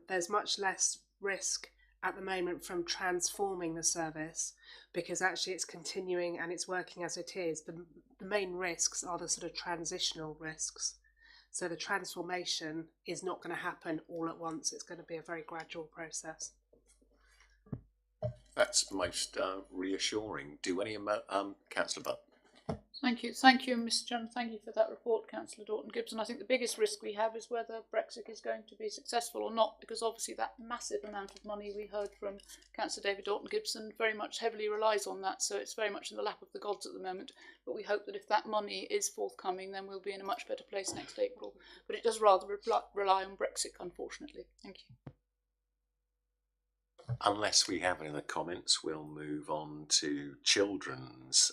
there's much less risk at the moment from transforming the service, because actually it's continuing and it's working as it is. The main risks are the sort of transitional risks. So the transformation is not going to happen all at once. It's going to be a very gradual process. That's most reassuring. Do any Councillor Butt? Thank you, Mr. Chairman. Thank you for that report, Councillor Dorton-Gibson. I think the biggest risk we have is whether Brexit is going to be successful or not, because obviously that massive amount of money we heard from Councillor David Dorton-Gibson very much heavily relies on that, so it's very much in the lap of the gods at the moment. But we hope that if that money is forthcoming, then we'll be in a much better place next April. But it does rather rely on Brexit, unfortunately. Thank you. Unless we have any other comments, we'll move on to children's,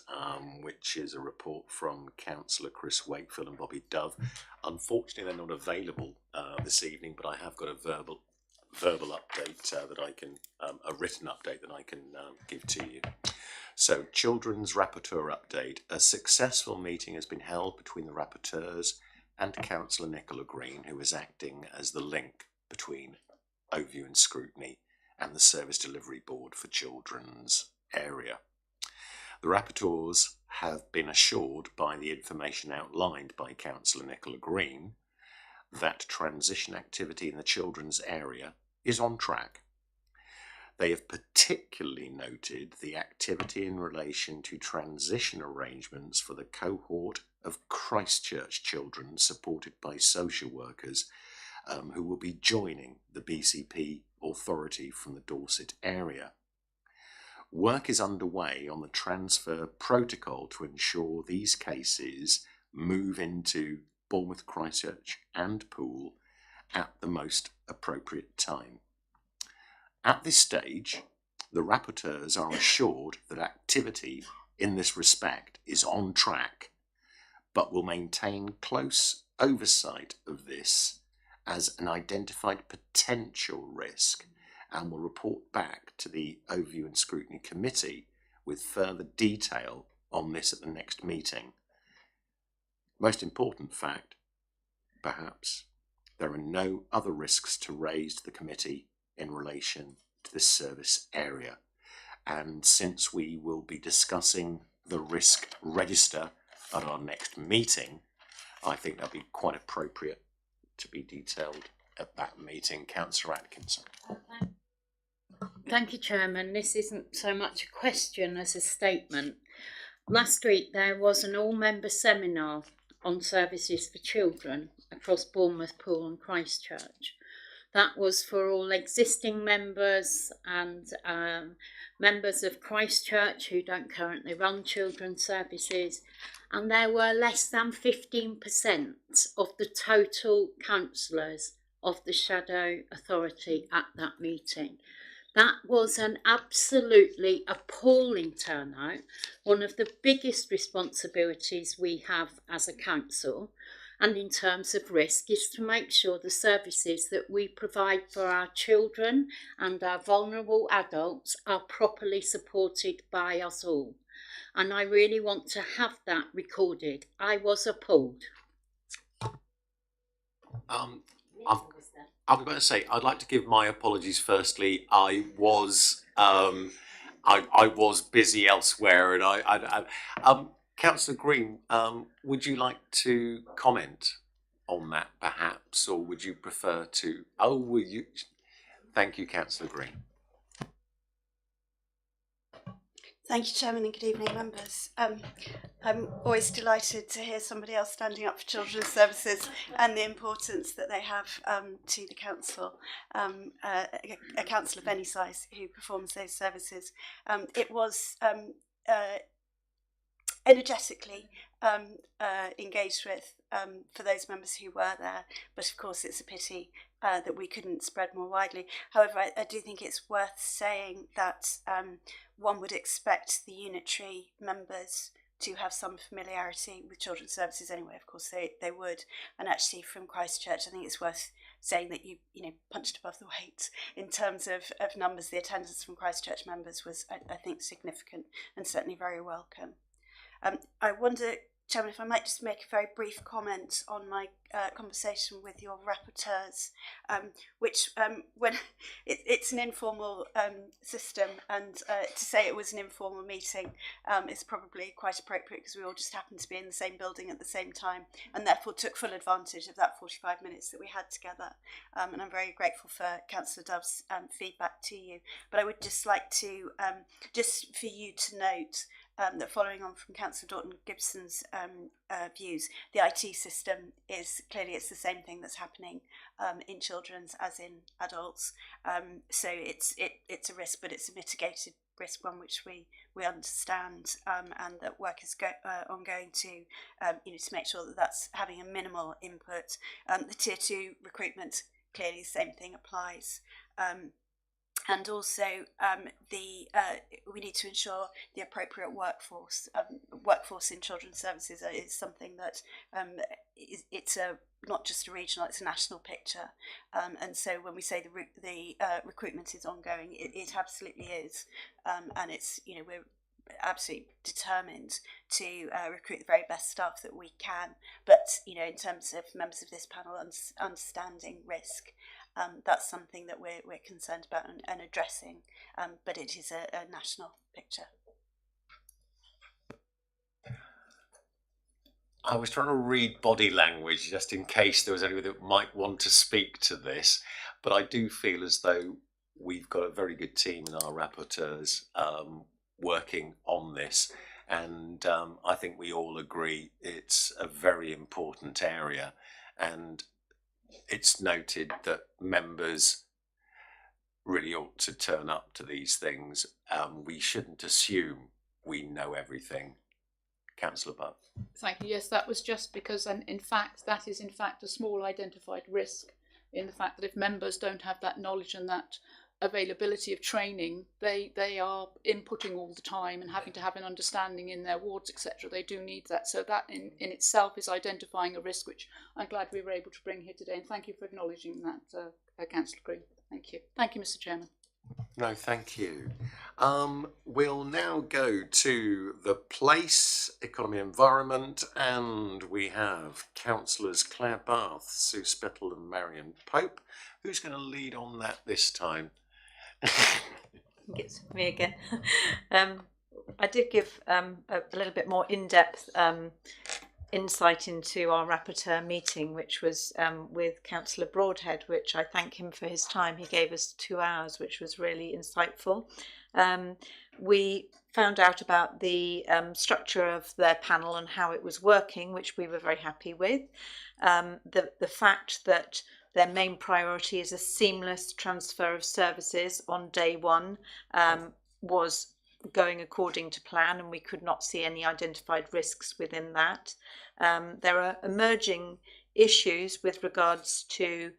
which is a report from Councillor Chris Wakefield and Bobby Dove. Unfortunately, they're not available this evening, but I have got a verbal update that I can, a written update that I can give to you. So, children's rapporteur update. A successful meeting has been held between the rapporteurs and Councillor Nicola Green, who is acting as the link between Overview and Scrutiny and the Service Delivery Board for Children's area. The rapporteurs have been assured by the information outlined by Councillor Nicola Green that transition activity in the children's area is on track. They have particularly noted the activity in relation to transition arrangements for the cohort of Christchurch children supported by social workers who will be joining the BCP authority from the Dorset area. Work is underway on the transfer protocol to ensure these cases move into Bournemouth, Christchurch and Poole at the most appropriate time. At this stage, the rapporteurs are assured that activity in this respect is on track, but will maintain close oversight of this as an identified potential risk and will report back to the Overview and Scrutiny Committee with further detail on this at the next meeting. Most important fact, perhaps, there are no other risks to raise to the committee in relation to this service area. And since we will be discussing the risk register at our next meeting, I think that'll be quite appropriate to be detailed at that meeting. Councillor Atkinson. Thank you, Chairman. This isn't so much a question as a statement. Last week there was an all-member seminar on services for children across Bournemouth, Poole and Christchurch. That was for all existing members and members of Christchurch who don't currently run children's services, and there were less than 15% of the total councillors of the Shadow Authority at that meeting. That was an absolutely appalling turnout, one of the biggest responsibilities we have as a council, and in terms of risk is to make sure the services that we provide for our children and our vulnerable adults are properly supported by us all. And I really want to have that recorded. I was appalled. I'm going to say I'd like to give my apologies. Firstly, I was I was busy elsewhere, and Councillor Green, would you like to comment on that, perhaps, or would you prefer to? Oh, will you? Thank you, Councillor Green. Thank you, Chairman, and good evening, members. I'm always delighted to hear somebody else standing up for children's services and the importance that they have to the council, a council of any size who performs those services. It was energetically engaged with for those members who were there, but of course it's a pity that we couldn't spread more widely. However, I do think it's worth saying that one would expect the unitary members to have some familiarity with children's services anyway. Of course they would, and actually from Christchurch I think it's worth saying that you punched above the weight in terms of numbers. The attendance from Christchurch members was I think significant and certainly very welcome. I wonder, Chairman, if I might just make a very brief comment on my conversation with your rapporteurs, which when it's an informal system, and to say it was an informal meeting is probably quite appropriate because we all just happened to be in the same building at the same time and therefore took full advantage of that 45 minutes that we had together. And I'm very grateful for Councillor Dove's feedback to you. But I would just like to, just for you to note, that following on from Councillor Dorton-Gibson's views, the IT system is clearly it's the same thing that's happening in children's as in adults. So it's a risk, but it's a mitigated risk, one which we understand, and that work is ongoing to to make sure that that's having a minimal input. The tier 2 recruitment, clearly the same thing applies. And also, we need to ensure the appropriate workforce. Workforce in children's services is something that it's not just a regional; it's a national picture. And so, when we say the recruitment is ongoing, it absolutely is, and it's we're absolutely determined to recruit the very best staff that we can. But in terms of members of this panel understanding risk. That's something that we're concerned about and addressing, but it is a national picture. I was trying to read body language just in case there was anyone that might want to speak to this, but I do feel as though we've got a very good team in our rapporteurs working on this, and I think we all agree it's a very important area, and it's noted that members really ought to turn up to these things. We shouldn't assume we know everything. Councillor Butt. Thank you. Yes, that was just because, and in fact, that is in fact a small identified risk in the fact that if members don't have that knowledge and that availability of training, they are inputting all the time and having to have an understanding in their wards, etc. They do need that. So that in itself is identifying a risk, which I'm glad we were able to bring here today. And thank you for acknowledging that, Councillor Green. Thank you. Thank you, Mr. Chairman. No, thank you. We'll now go to the Place, Economy, Environment, and we have Councillors Claire Bath, Sue Spittle and Marion Pope. Who's going to lead on that this time? It's me again. I did give a little bit more in-depth insight into our rapporteur meeting, which was with Councillor Broadhead, which I thank him for his time. He gave us 2 hours, which was really insightful. We found out about the structure of their panel and how it was working, which we were very happy with. The fact that their main priority is a seamless transfer of services on day one was going according to plan, and we could not see any identified risks within that. There are emerging issues with regards to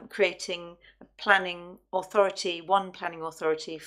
creating a planning authority, one planning authority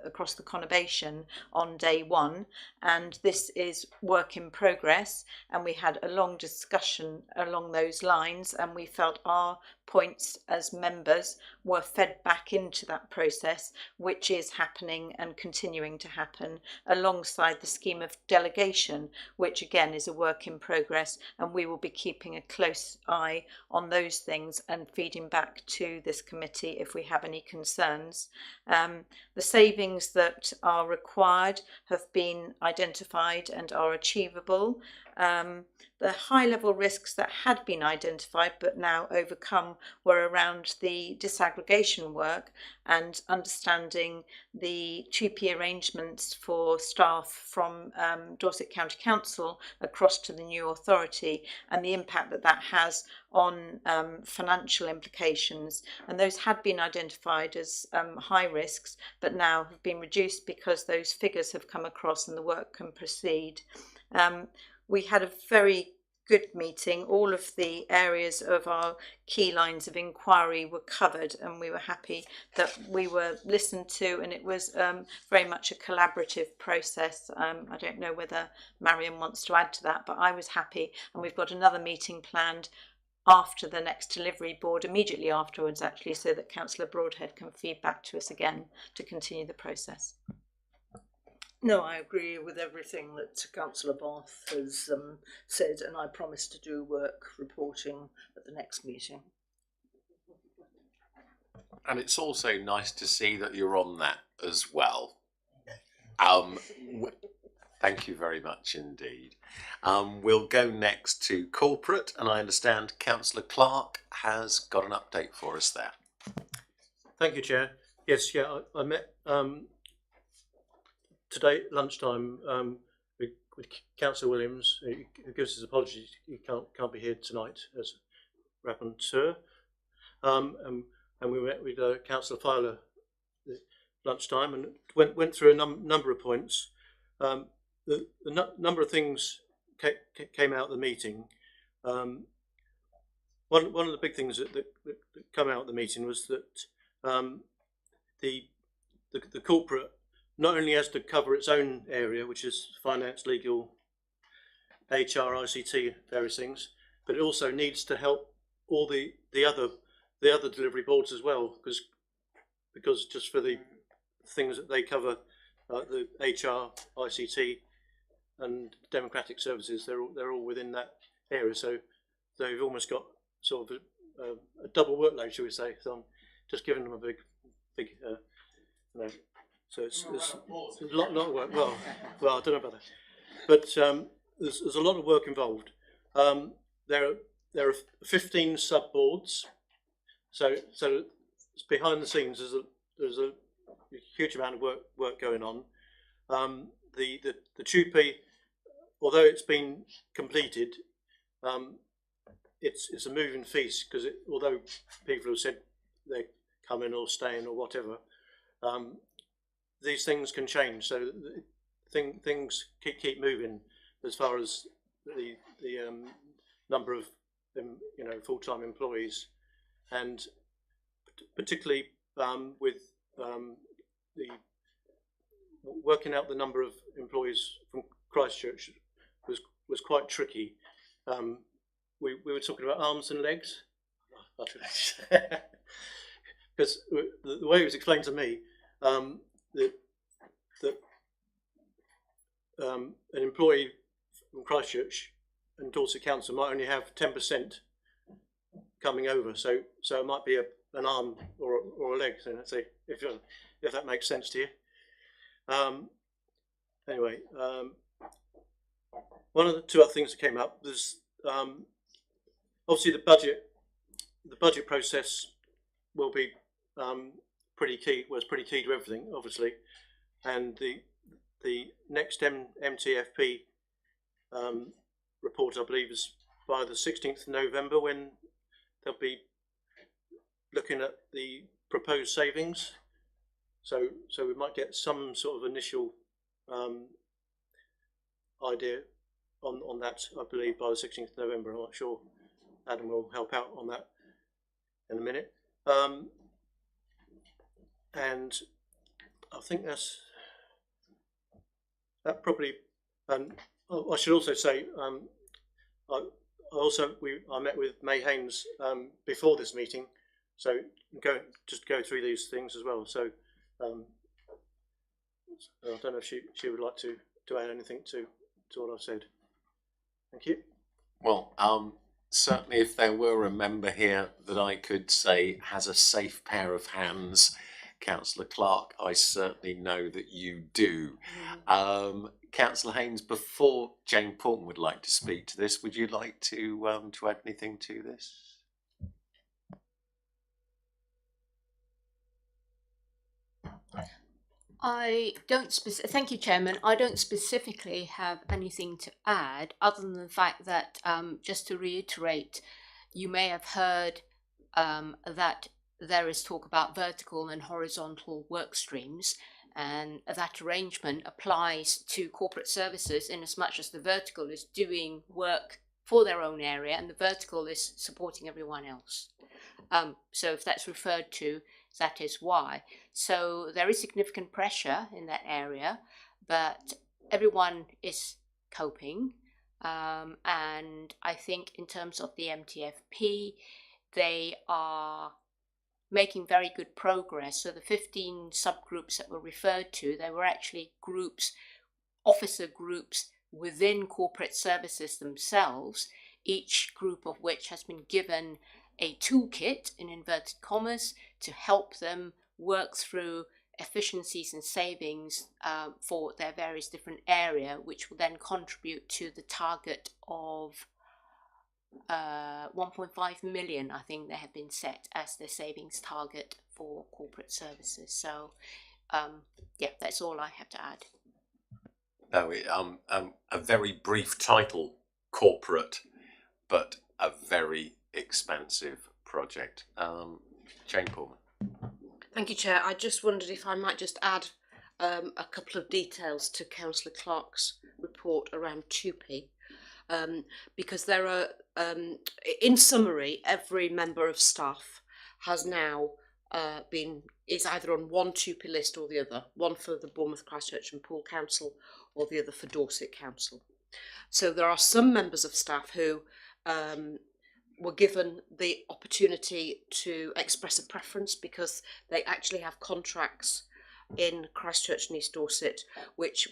across the conurbation on day one, and this is work in progress, and we had a long discussion along those lines, and we felt our points as members were fed back into that process, which is happening and continuing to happen alongside the scheme of delegation, which again is a work in progress, and we will be keeping a close eye on those things and feeding back to this committee if we have any concerns. The savings that are required have been identified and are achievable. The high level risks that had been identified but now overcome were around the disaggregation work and understanding the 2P arrangements for staff from Dorset County Council across to the new authority, and the impact that that has on financial implications. And those had been identified as high risks, but now have been reduced because those figures have come across and the work can proceed. We had a very good meeting. All of the areas of our key lines of inquiry were covered, and we were happy that we were listened to, and it was very much a collaborative process. I don't know whether Marion wants to add to that, but I was happy, and we've got another meeting planned after the next delivery board, immediately afterwards actually, so that Councillor Broadhead can feed back to us again to continue the process. No, I agree with everything that Councillor Bath has said, and I promise to do work reporting at the next meeting. And it's also nice to see that you're on that as well. Thank you very much indeed. We'll go next to corporate, and I understand Councillor Clark has got an update for us there. Thank you, Chair. Yes, yeah, I met today at lunchtime with Councillor Williams, who gives his apologies. He can't be here tonight as rapporteur. And we met with Councillor Filer at lunchtime and went through a number of points. The number of things came out of the meeting. One of the big things that come out of the meeting was that the corporate not only has to cover its own area, which is finance, legal, HR, ICT, various things, but it also needs to help all the other delivery boards as well, because just for the things that they cover, the HR, ICT, and democratic services, they're all within that area. So they've almost got sort of a double workload, shall we say? So I'm just giving them a big, no. So it's a lot of work. Well, I don't know about that, but there's a lot of work involved. There are 15 sub boards, so behind the scenes there's a huge amount of work going on. The 2P, although it's been completed, it's a moving feast, because although people have said they're coming or staying or whatever, these things can change. So things keep moving as far as the number of full-time employees, and particularly with the working out the number of employees from Christchurch was quite tricky. We were talking about arms and legs, because the way it was explained to me, that an employee from Christchurch and Dorset Council might only have 10% coming over, so it might be an arm or a leg. So let's say if that makes sense to you. Anyway, one of the two other things that came up was obviously the budget process will be pretty key. Was pretty key to everything, obviously, and the next MTFP report, I believe, is by the 16th of November, when they'll be looking at the proposed savings. So we might get some sort of initial idea on that, I believe, by the 16th of November. I'm not sure Adam will help out on that in a minute. And I think that probably. I should also say I met with May Hames before this meeting, so go through these things as well. So I don't know if she would like to add anything to what I've said. Thank you. Well, certainly if there were a member here that I could say has a safe pair of hands, Councillor Clark, I certainly know that you do. Councillor Haynes, before Jane Porton would like to speak to this, would you like to add anything to this? I don't thank you, Chairman. I don't specifically have anything to add other than the fact that, just to reiterate, you may have heard that there is talk about vertical and horizontal work streams, and that arrangement applies to corporate services in as much as the vertical is doing work for their own area and the vertical is supporting everyone else. So if that's referred to, that is why. So there is significant pressure in that area, but everyone is coping. And I think in terms of the MTFP, they are making very good progress. So the 15 subgroups that were referred to, they were actually groups, officer groups within corporate services themselves, each group of which has been given a toolkit, in inverted commas, to help them work through efficiencies and savings for their various different area, which will then contribute to the target of 1.5 million, I think they have been set as the savings target for corporate services. So, yeah, that's all I have to add. A very brief title, corporate, but a very expensive project. Jane Porton. Thank you, Chair. I just wondered if I might just add a couple of details to Councillor Clark's report around 2P. Because there are, in summary, every member of staff has now is either on one 2P list or the other, one for the Bournemouth, Christchurch and Poole Council or the other for Dorset Council. So there are some members of staff who were given the opportunity to express a preference because they actually have contracts in Christchurch and East Dorset, which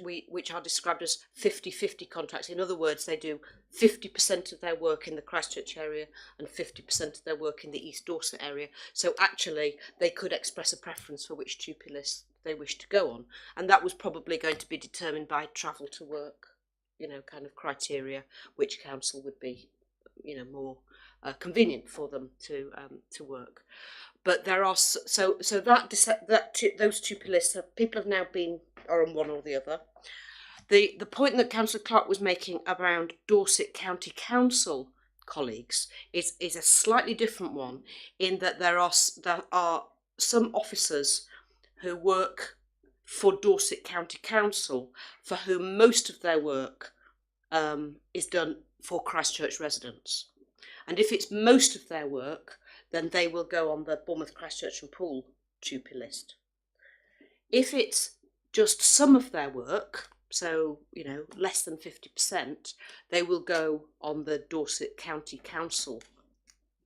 are described as 50-50 contracts. In other words, they do 50% of their work in the Christchurch area and 50% of their work in the East Dorset area. So actually, they could express a preference for which 2P list they wish to go on, and that was probably going to be determined by travel to work, kind of criteria, which council would be, more convenient for them to work. But there are those 2P lists, people have now are on one or the other. The point that Councillor Clark was making around Dorset County Council colleagues is a slightly different one, in that there are some officers who work for Dorset County Council for whom most of their work is done for Christchurch residents. And if it's most of their work, then they will go on the Bournemouth, Christchurch and Poole 2P list. If it's just some of their work, so, less than 50%, they will go on the Dorset Council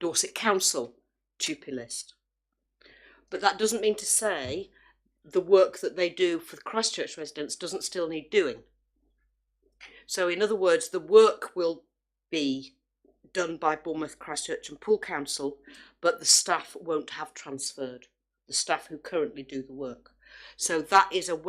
2P list. But that doesn't mean to say the work that they do for the Christchurch residents doesn't still need doing. So in other words, the work will be done by Bournemouth, Christchurch and Poole Council, but the staff won't have transferred, the staff who currently do the work. So that is an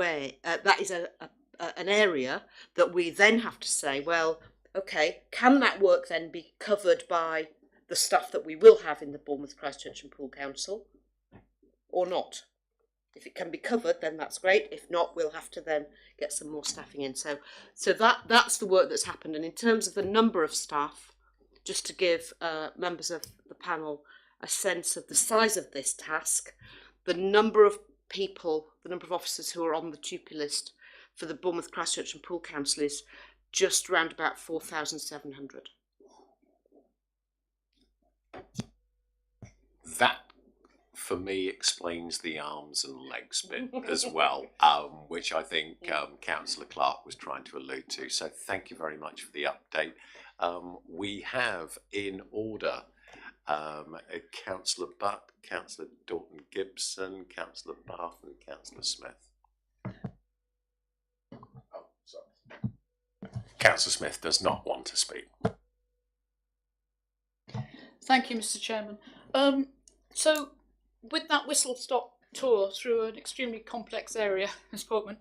area that we then have to say, well, okay, can that work then be covered by the staff that we will have in the Bournemouth, Christchurch and Poole Council, or not? If it can be covered, then that's great. If not, we'll have to then get some more staffing in. So that's the work that's happened. And in terms of the number of staff, just to give members of the panel a sense of the size of this task, the number of officers who are on the 2P list for the Bournemouth, Christchurch and Poole Council is just round about 4,700. That, for me, explains the arms and legs bit as well, which I think Councillor Clark was trying to allude to. So thank you very much for the update. We have in order Councillor Butt, Councillor Dalton Gibson, Councillor Bath and Councillor Smith. Oh, sorry. Councillor Smith does not want to speak. Thank you, Mr. Chairman. So, with that whistle-stop tour through an extremely complex area, Ms. Portman,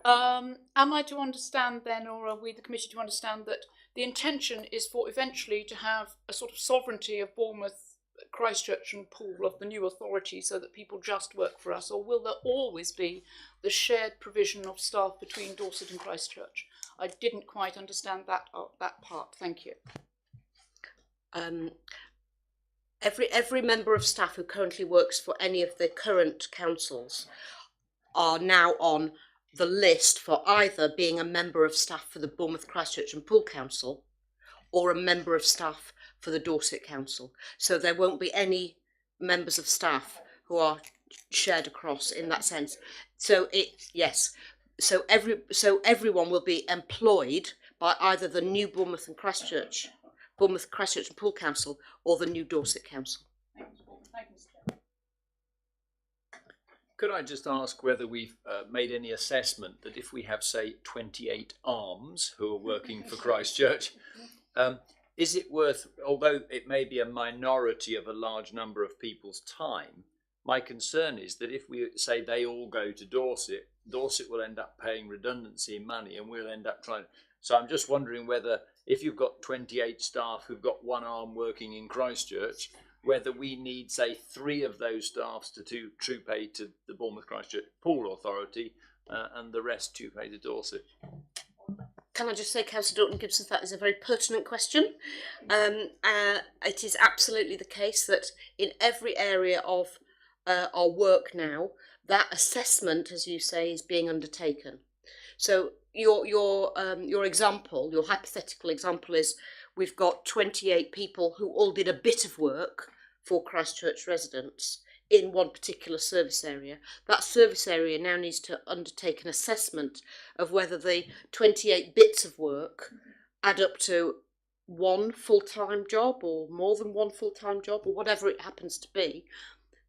am I to understand then, or are we the committee to understand that the intention is for eventually to have a sort of sovereignty of Bournemouth, Christchurch and Poole of the new authority so that people just work for us, or will there always be the shared provision of staff between Dorset and Christchurch? I didn't quite understand that part. Thank you. Every member of staff who currently works for any of the current councils are now on the list for either being a member of staff for the Bournemouth, Christchurch and Poole Council or a member of staff for the Dorset Council. So there won't be any members of staff who are shared across in that sense. So everyone will be employed by either the new Bournemouth, Christchurch and Poole Council or the new Dorset Council. Could I just ask whether we've made any assessment that if we have, say, 28 arms who are working for Christchurch, is it worth, although it may be a minority of a large number of people's time, my concern is that if we say they all go to Dorset, Dorset will end up paying redundancy money and we'll end up trying. So I'm just wondering whether, if you've got 28 staff who've got one arm working in Christchurch, whether we need, say, 3 of those staffs to true pay to the Bournemouth Christchurch Poole Authority and the rest to pay to Dorset. Can I just say, Councillor Dalton Gibson, that is a very pertinent question. It is absolutely the case that in every area of our work now, that assessment, as you say, is being undertaken. So your example, your hypothetical example is we've got 28 people who all did a bit of work for Christchurch residents in one particular service area. That service area now needs to undertake an assessment of whether the 28 bits of work add up to one full-time job or more than one full-time job or whatever it happens to be.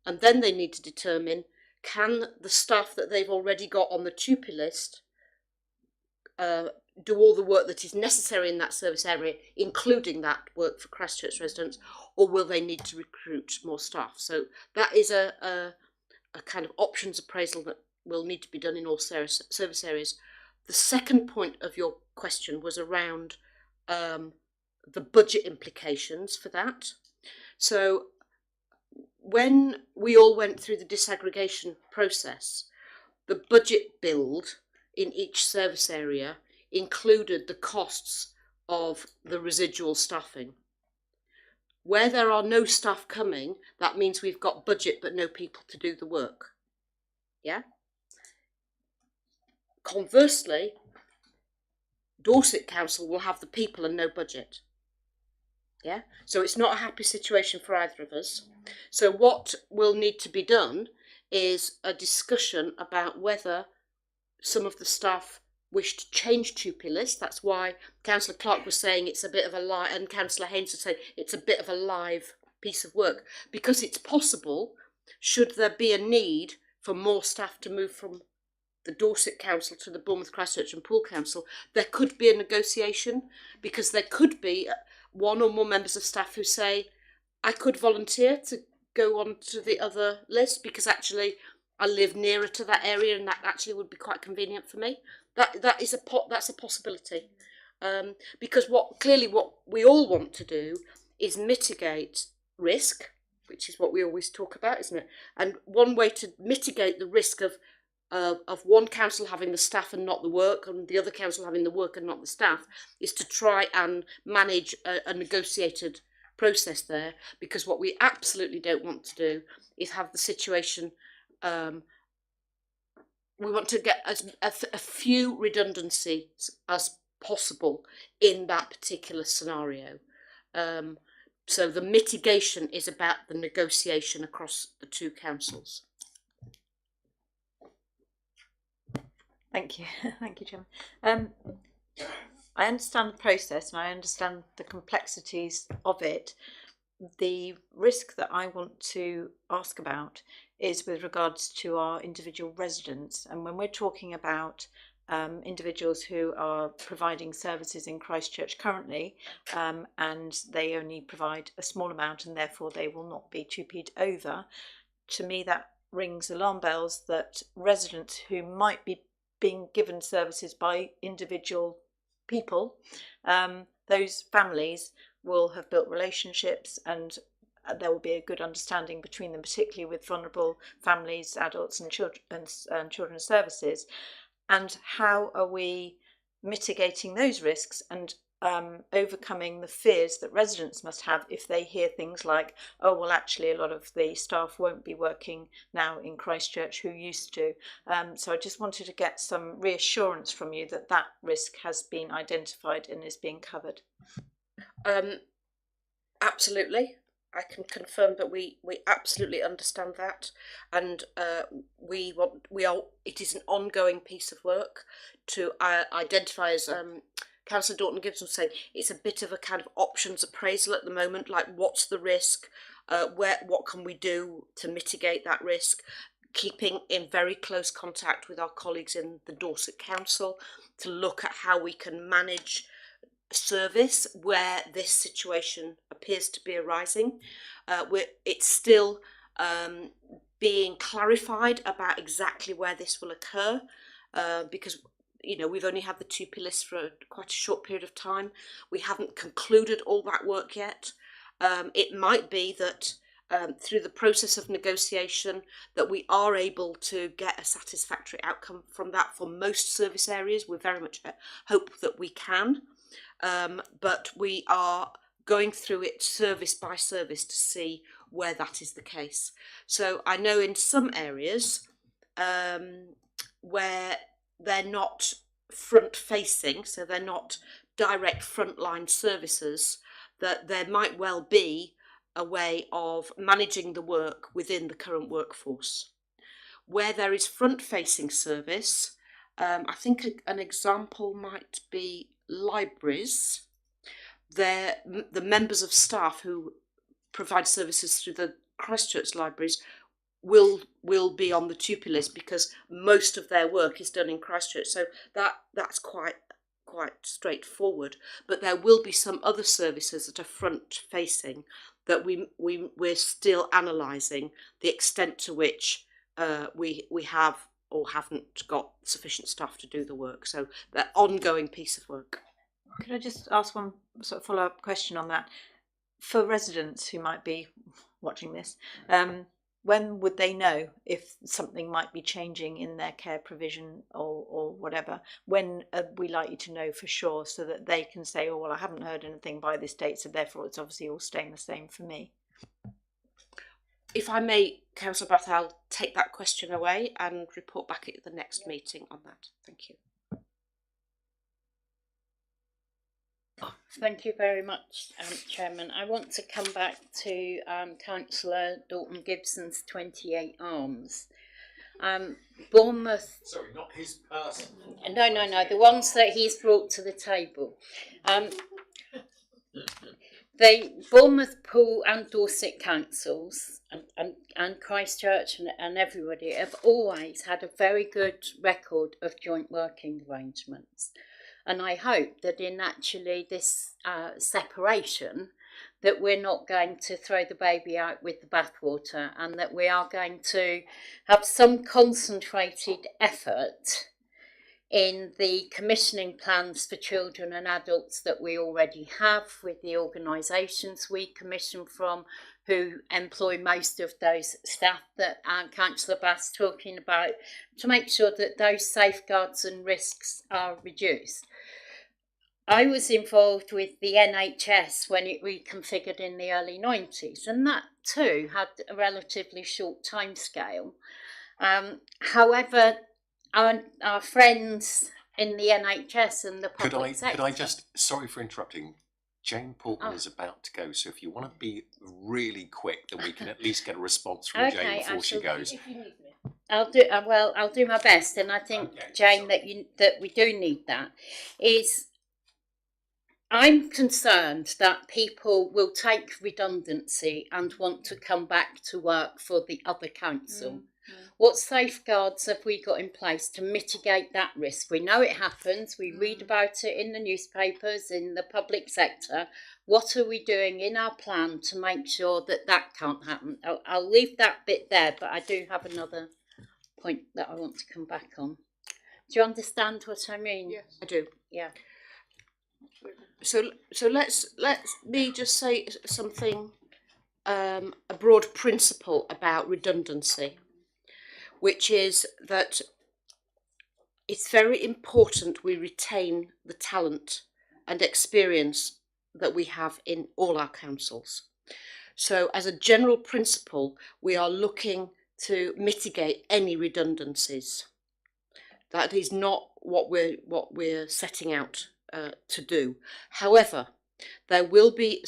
And then they need to determine, can the staff that they've already got on the TUPE list do all the work that is necessary in that service area, including that work for Christchurch residents, or will they need to recruit more staff? So that is a kind of options appraisal that will need to be done in all service areas. The second point of your question was around the budget implications for that. So when we all went through the disaggregation process, the budget build in each service area included the costs of the residual staffing. Where there are no staff coming, that means we've got budget but no people to do the work. Yeah? Conversely, Dorset Council will have the people and no budget. Yeah? So it's not a happy situation for either of us. So what will need to be done is a discussion about whether some of the staff wish to change TUPE list. That's why Councillor Clark was saying it's a bit of a lie, and Councillor Haynes was saying it's a bit of a live piece of work, because it's possible, should there be a need for more staff to move from the Dorset Council to the Bournemouth, Christchurch and Poole Council, there could be a negotiation, because there could be one or more members of staff who say, I could volunteer to go on to the other list because actually I live nearer to that area and that actually would be quite convenient for me. That's a possibility, because what we all want to do is mitigate risk, which is what we always talk about, isn't it? And one way to mitigate the risk of one council having the staff and not the work, and the other council having the work and not the staff, is to try and manage a negotiated process there, because what we absolutely don't want to do is have the situation. We want to get a few redundancies as possible in that particular scenario, So the mitigation is about the negotiation across the two councils. Thank you. Thank you, Chairman. I understand the process and I understand the complexities of it. The risk that I want to ask about is with regards to our individual residents. And when we're talking about individuals who are providing services in Christchurch currently, and they only provide a small amount and therefore they will not be 2p'd over, to me that rings alarm bells that residents who might be being given services by individual people, those families will have built relationships and there will be a good understanding between them, particularly with vulnerable families, adults and children's services. And how are we mitigating those risks and overcoming the fears that residents must have if they hear things like, oh, well, actually, a lot of the staff won't be working now in Christchurch who used to. So I just wanted to get some reassurance from you that that risk has been identified and is being covered. Absolutely. I can confirm that we absolutely understand that, and it is an ongoing piece of work to identify, as Councillor Dorton Gibson was saying, it's a bit of a kind of options appraisal at the moment, like what's the risk, what can we do to mitigate that risk, keeping in very close contact with our colleagues in the Dorset Council to look at how we can manage service where this situation appears to be arising. It's still being clarified about exactly where this will occur, because we've only had the 2P list for quite a short period of time. We haven't concluded all that work yet. It might be that through the process of negotiation that we are able to get a satisfactory outcome from that for most service areas. We very much hope that we can. But we are going through it service by service to see where that is the case. So I know in some areas where they're not front facing, so they're not direct frontline services, that there might well be a way of managing the work within the current workforce. Where there is front facing service, I think an example might be libraries. The members of staff who provide services through the Christchurch libraries will be on the 2P list because most of their work is done in Christchurch. So that's quite straightforward. But there will be some other services that are front facing that we're still analysing the extent to which we have or haven't got sufficient staff to do the work. So that ongoing piece of work. Could I just ask one sort of follow-up question on that? For residents who might be watching this, when would they know if something might be changing in their care provision or whatever? When are we likely to know for sure so that they can say, oh, well, I haven't heard anything by this date, so therefore it's obviously all staying the same for me? If I may, Councillor Bath, I'll take that question away and report back at the next meeting on that. Thank you. Thank you very much, Chairman. I want to come back to Councillor Dorton Gibson's 28 Arms. Bournemouth... Sorry, not his person. No, the ones that he's brought to the table. The Bournemouth, Poole and Dorset councils and Christchurch and everybody have always had a very good record of joint working arrangements. And I hope that in actually this separation that we're not going to throw the baby out with the bathwater and that we are going to have some concentrated effort in the commissioning plans for children and adults that we already have with the organisations we commission from, who employ most of those staff that Councillor Bass talking about, to make sure that those safeguards and risks are reduced. I was involved with the NHS when it reconfigured in the early 90s, and that too had a relatively short timescale. However, our friends in the NHS and the public sector... Could I just, sorry for interrupting, Jane Portman is about to go, so if you want to be really quick, then we can at least get a response from Jane before she goes. I'll do well. I'll do my best, and I think Jane that we do need that. I'm concerned that people will take redundancy and want to come back to work for the other council. What safeguards have we got in place to mitigate that risk? We know it happens. We read about it in the newspapers, in the public sector. What are we doing in our plan to make sure that that can't happen? I'll leave that bit there, but I do have another point that I want to come back on. Do you understand what I mean? Yes, I do. Yeah. So let's me just say something, a broad principle about redundancy, which is that it's very important we retain the talent and experience that we have in all our councils. So as a general principle, we are looking to mitigate any redundancies. That is not what we're setting out to do. However, there will be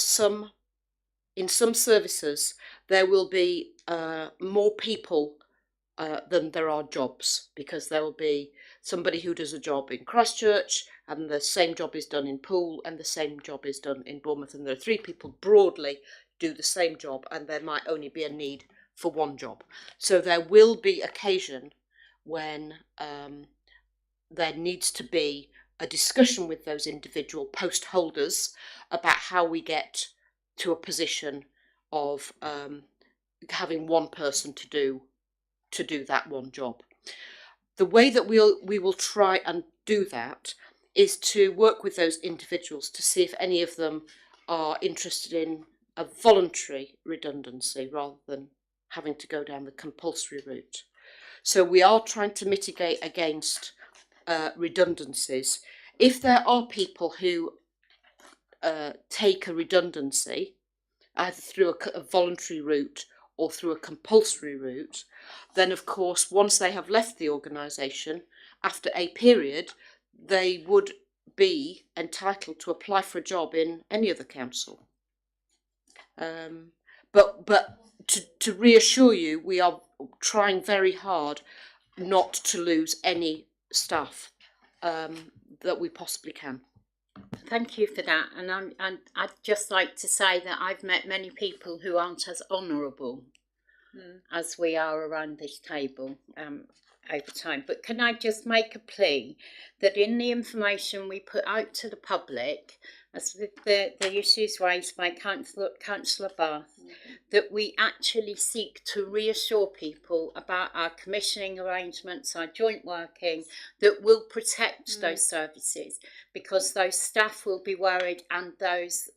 in some services, there will be more people than there are jobs, because there will be somebody who does a job in Christchurch and the same job is done in Poole and the same job is done in Bournemouth, and there are 3 people broadly do the same job and there might only be a need for one job. So there will be occasion when there needs to be a discussion with those individual post holders about how we get to a position of having one person to do that one job. The way that we will try and do that is to work with those individuals to see if any of them are interested in a voluntary redundancy rather than having to go down the compulsory route. So we are trying to mitigate against redundancies. If there are people who take a redundancy either through a voluntary route or through a compulsory route, then of course once they have left the organisation, after a period, they would be entitled to apply for a job in any other council. But to reassure you, we are trying very hard not to lose any staff that we possibly can. Thank you for that, and I'd just like to say that I've met many people who aren't as honourable as we are around this table over time. But can I just make a plea that in the information we put out to the public, as with the issues raised by Councillor Bath, that we actually seek to reassure people about our commissioning arrangements, our joint working, that will protect those services, because those staff will be worried and those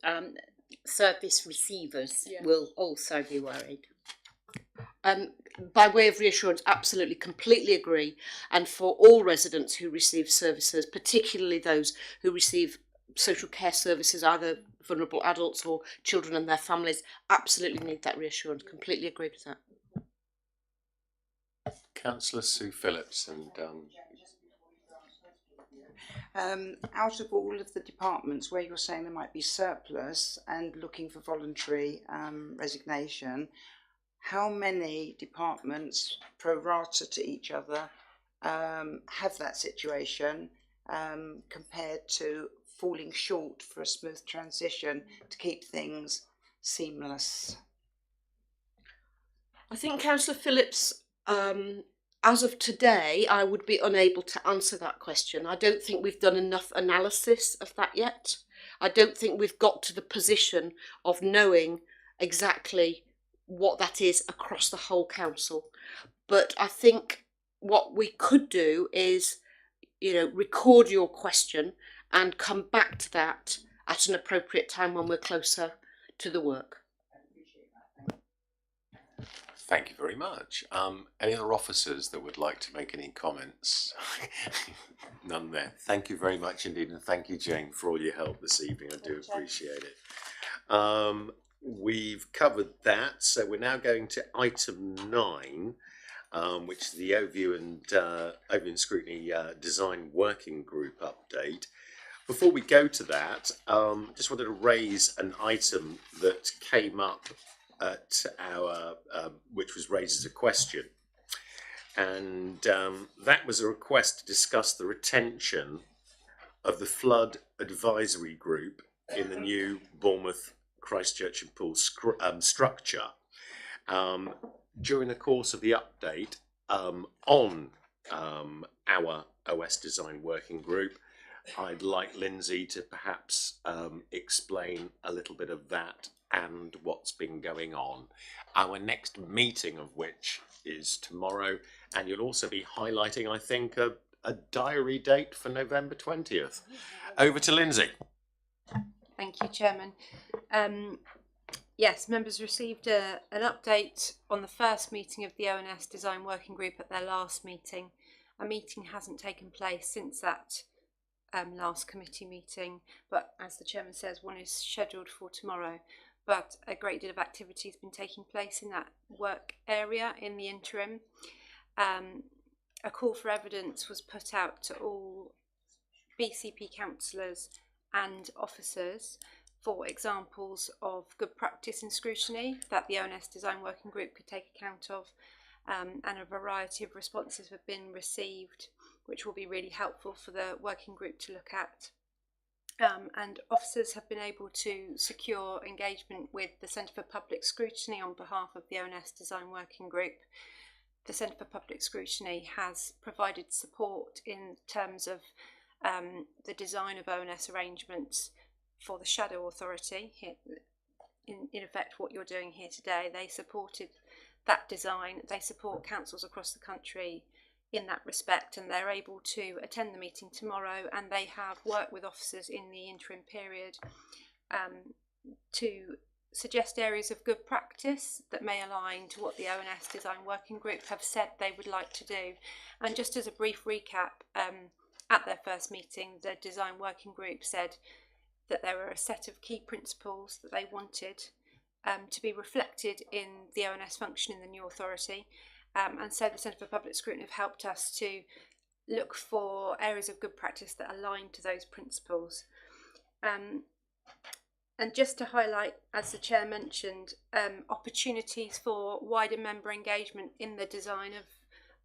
service receivers will also be worried. By way of reassurance, absolutely, completely agree. And for all residents who receive services, particularly those who receive social care services, either vulnerable adults or children and their families, absolutely need that reassurance. Completely agree with that. Councillor Sue Phillips, and out of all of the departments where you're saying there might be surplus and looking for voluntary resignation, how many departments, pro rata to each other, have that situation compared to falling short for a smooth transition to keep things seamless? I think Councillor Phillips, as of today, I would be unable to answer that question. I don't think we've done enough analysis of that yet. I don't think we've got to the position of knowing exactly what that is across the whole council. But I think what we could do is, record your question and come back to that at an appropriate time when we're closer to the work. thank you very much. Any other officers that would like to make any comments? None there. Thank you very much indeed, and thank you, Jane, for all your help this evening. I do appreciate it. We've covered that, so we're now going to item 9, which is the Overview and Scrutiny Design Working Group update. Before we go to that, just wanted to raise an item that came up at our, which was raised as a question. And that was a request to discuss the retention of the flood advisory group in the new Bournemouth, Christchurch and Poole structure. During the course of the update on our OS design working group, I'd like Lindsay to perhaps explain a little bit of that and what's been going on. Our next meeting of which is tomorrow, and you'll also be highlighting, I think, a diary date for November 20th. Over to Lindsay. Thank you, Chairman. Yes, members received an update on the first meeting of the ONS Design Working Group at their last meeting. A meeting hasn't taken place since that last committee meeting, but as the Chairman says, one is scheduled for tomorrow. But a great deal of activity has been taking place in that work area in the interim. A call for evidence was put out to all BCP councillors and officers for examples of good practice in scrutiny that the ONS Design Working Group could take account of, and a variety of responses have been received, which will be really helpful for the working group to look at. And officers have been able to secure engagement with the Centre for Public Scrutiny on behalf of the ONS Design Working Group. The Centre for Public Scrutiny has provided support in terms of the design of ONS arrangements for the Shadow Authority. In effect, what you're doing here today, they supported that design. They support councils across the country in that respect, and they're able to attend the meeting tomorrow, and they have worked with officers in the interim period to suggest areas of good practice that may align to what the ONS Design Working Group have said they would like to do. And just as a brief recap, at their first meeting, the Design Working Group said that there were a set of key principles that they wanted to be reflected in the ONS function in the new authority. And so the Centre for Public Scrutiny have helped us to look for areas of good practice that align to those principles. And just to highlight, as the Chair mentioned, opportunities for wider member engagement in the design of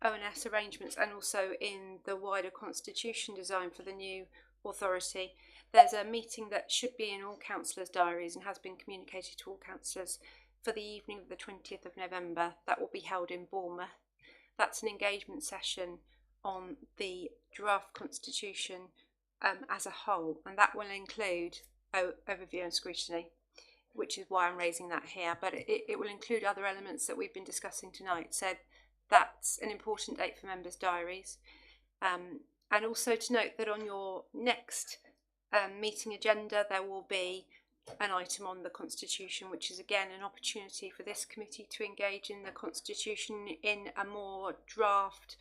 ONS arrangements and also in the wider constitution design for the new authority. There's a meeting that should be in all councillors' diaries and has been communicated to all councillors for the evening of the 20th of November. That will be held in Borough. That's an engagement session on the draft constitution as a whole, and that will include overview and scrutiny, which is why I'm raising that here, but it will include other elements that we've been discussing tonight. So that's an important date for members' diaries. And also to note that on your next meeting agenda, there will be an item on the Constitution, which is again an opportunity for this committee to engage in the Constitution in a more draft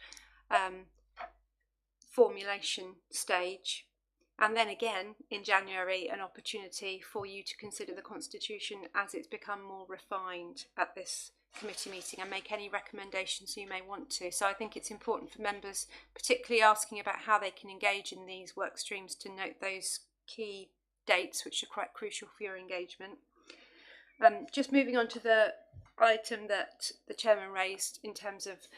formulation stage. And then again in January, an opportunity for you to consider the Constitution as it's become more refined at this committee meeting and make any recommendations you may want to. So I think it's important for members, particularly asking about how they can engage in these work streams, to note those key dates which are quite crucial for your engagement. Just moving on to the item that the Chairman raised in terms of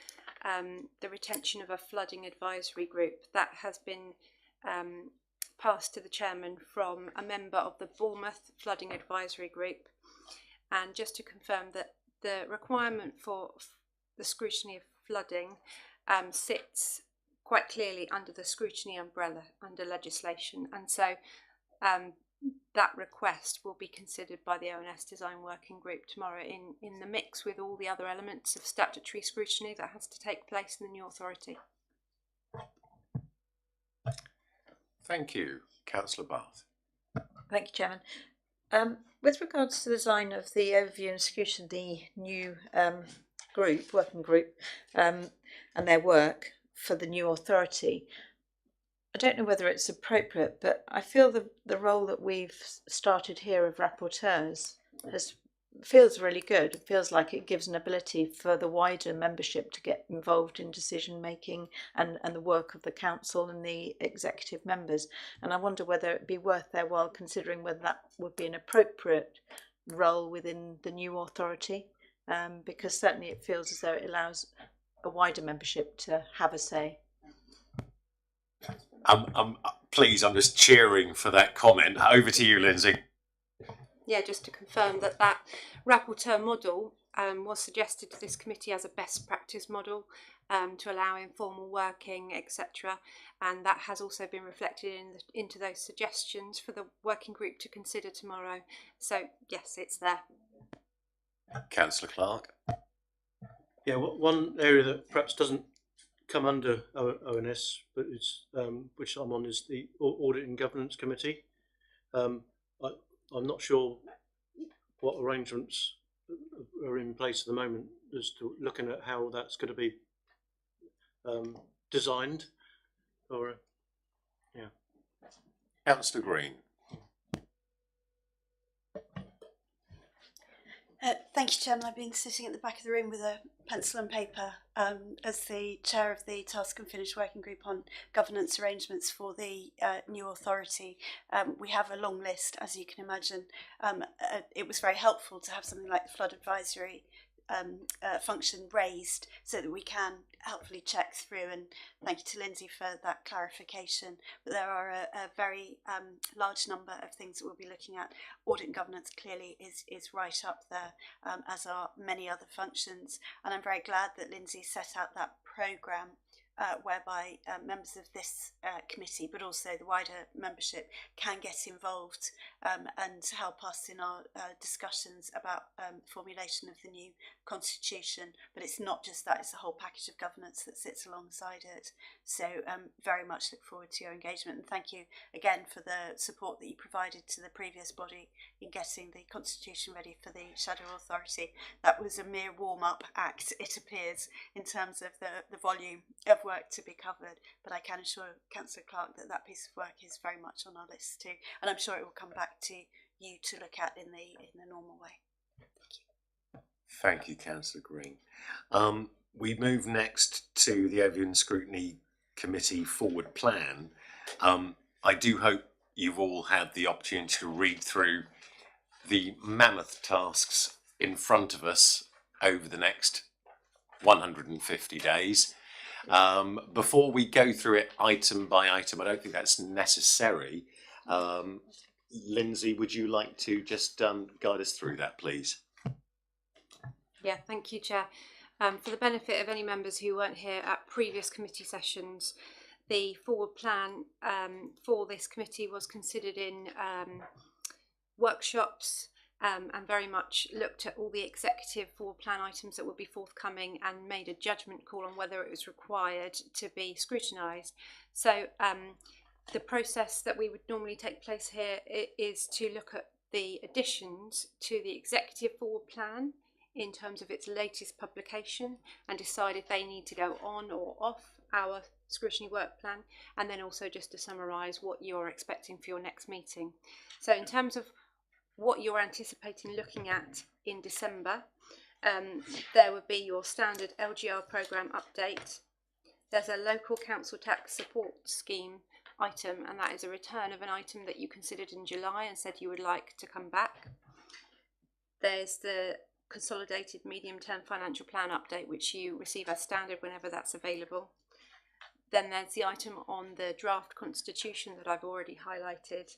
the retention of a flooding advisory group. That has been passed to the Chairman from a member of the Bournemouth Flooding Advisory Group. And just to confirm that the requirement for the scrutiny of flooding sits quite clearly under the scrutiny umbrella under legislation, and so that request will be considered by the ONS Design Working Group tomorrow in the mix with all the other elements of statutory scrutiny that has to take place in the new authority. Thank you. Councillor Bath. Thank you, Chairman. With regards to the design of the overview and scrutiny, the new working group, and their work for the new authority, I don't know whether it's appropriate, but I feel the role that we've started here of rapporteurs has feels really good. It feels like it gives an ability for the wider membership to get involved in decision making and the work of the council and the executive members. And I wonder whether it'd be worth their while considering whether that would be an appropriate role within the new authority, because certainly it feels as though it allows a wider membership to have a say. Please, I'm just cheering for that comment. Over to you, Lindsay. Yeah, just to confirm that that rapporteur model was suggested to this committee as a best practice model to allow informal working, etc. And that has also been reflected into those suggestions for the working group to consider tomorrow. So yes, it's there. Councillor Clark. Yeah, one area that perhaps doesn't come under ONS, but it's which I'm on, is the Audit and Governance Committee. I'm not sure what arrangements are in place at the moment as to looking at how that's going to be designed. Or yeah, Councillor Green. Thank you, Chairman. I've been sitting at the back of the room with a pencil and paper as the chair of the Task and Finish Working Group on governance arrangements for the new authority. We have a long list, as you can imagine. It was very helpful to have something like the flood advisory function raised so that we can helpfully check through, and thank you to Lindsay for that clarification. But there are a very large number of things that we'll be looking at. Audit and governance clearly is right up there, as are many other functions, and I'm very glad that Lindsay set out that programme whereby members of this committee, but also the wider membership, can get involved and help us in our discussions about formulation of the new constitution. But it's not just that, it's the whole package of governance that sits alongside it. So very much look forward to your engagement, and thank you again for the support that you provided to the previous body in getting the constitution ready for the Shadow Authority. That was a mere warm-up act, it appears, in terms of the volume of work to be covered, but I can assure Councillor Clark that that piece of work is very much on our list too, and I'm sure it will come back to you to look at in the normal way. Thank you, Councillor Green. We move next to the Overview and Scrutiny Committee forward plan. I do hope you've all had the opportunity to read through the mammoth tasks in front of us over the next 150 days. Before we go through it item by item, I don't think that's necessary. Lindsay, would you like to just guide us through that, please? Yeah, thank you, Chair. For the benefit of any members who weren't here at previous committee sessions, the forward plan for this committee was considered in workshops and very much looked at all the executive forward plan items that would be forthcoming and made a judgment call on whether it was required to be scrutinised. So the process that we would normally take place here is to look at the additions to the executive forward plan in terms of its latest publication and decide if they need to go on or off our scrutiny work plan, and then also just to summarise what you're expecting for your next meeting. So in terms of what you're anticipating looking at in December, there would be your standard LGR programme update. There's a local council tax support scheme item, and that is a return of an item that you considered in July and said you would like to come back. There's the consolidated medium-term financial plan update, which you receive as standard whenever that's available. Then there's the item on the draft constitution that I've already highlighted.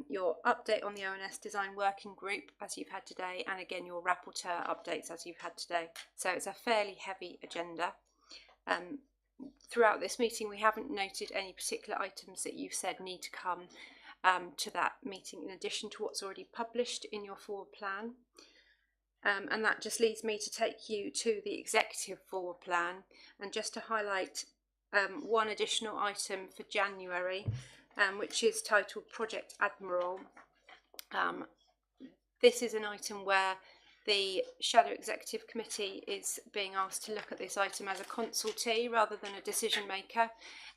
Your update on the ONS design working group as you've had today, and again your rapporteur updates as you've had today. So it's a fairly heavy agenda. Throughout this meeting we haven't noted any particular items that you've said need to come to that meeting in addition to what's already published in your forward plan. And that just leads me to take you to the executive forward plan, and just to highlight one additional item for January, which is titled Project Admiral. This is an item where the Shadow Executive Committee is being asked to look at this item as a consultee rather than a decision maker.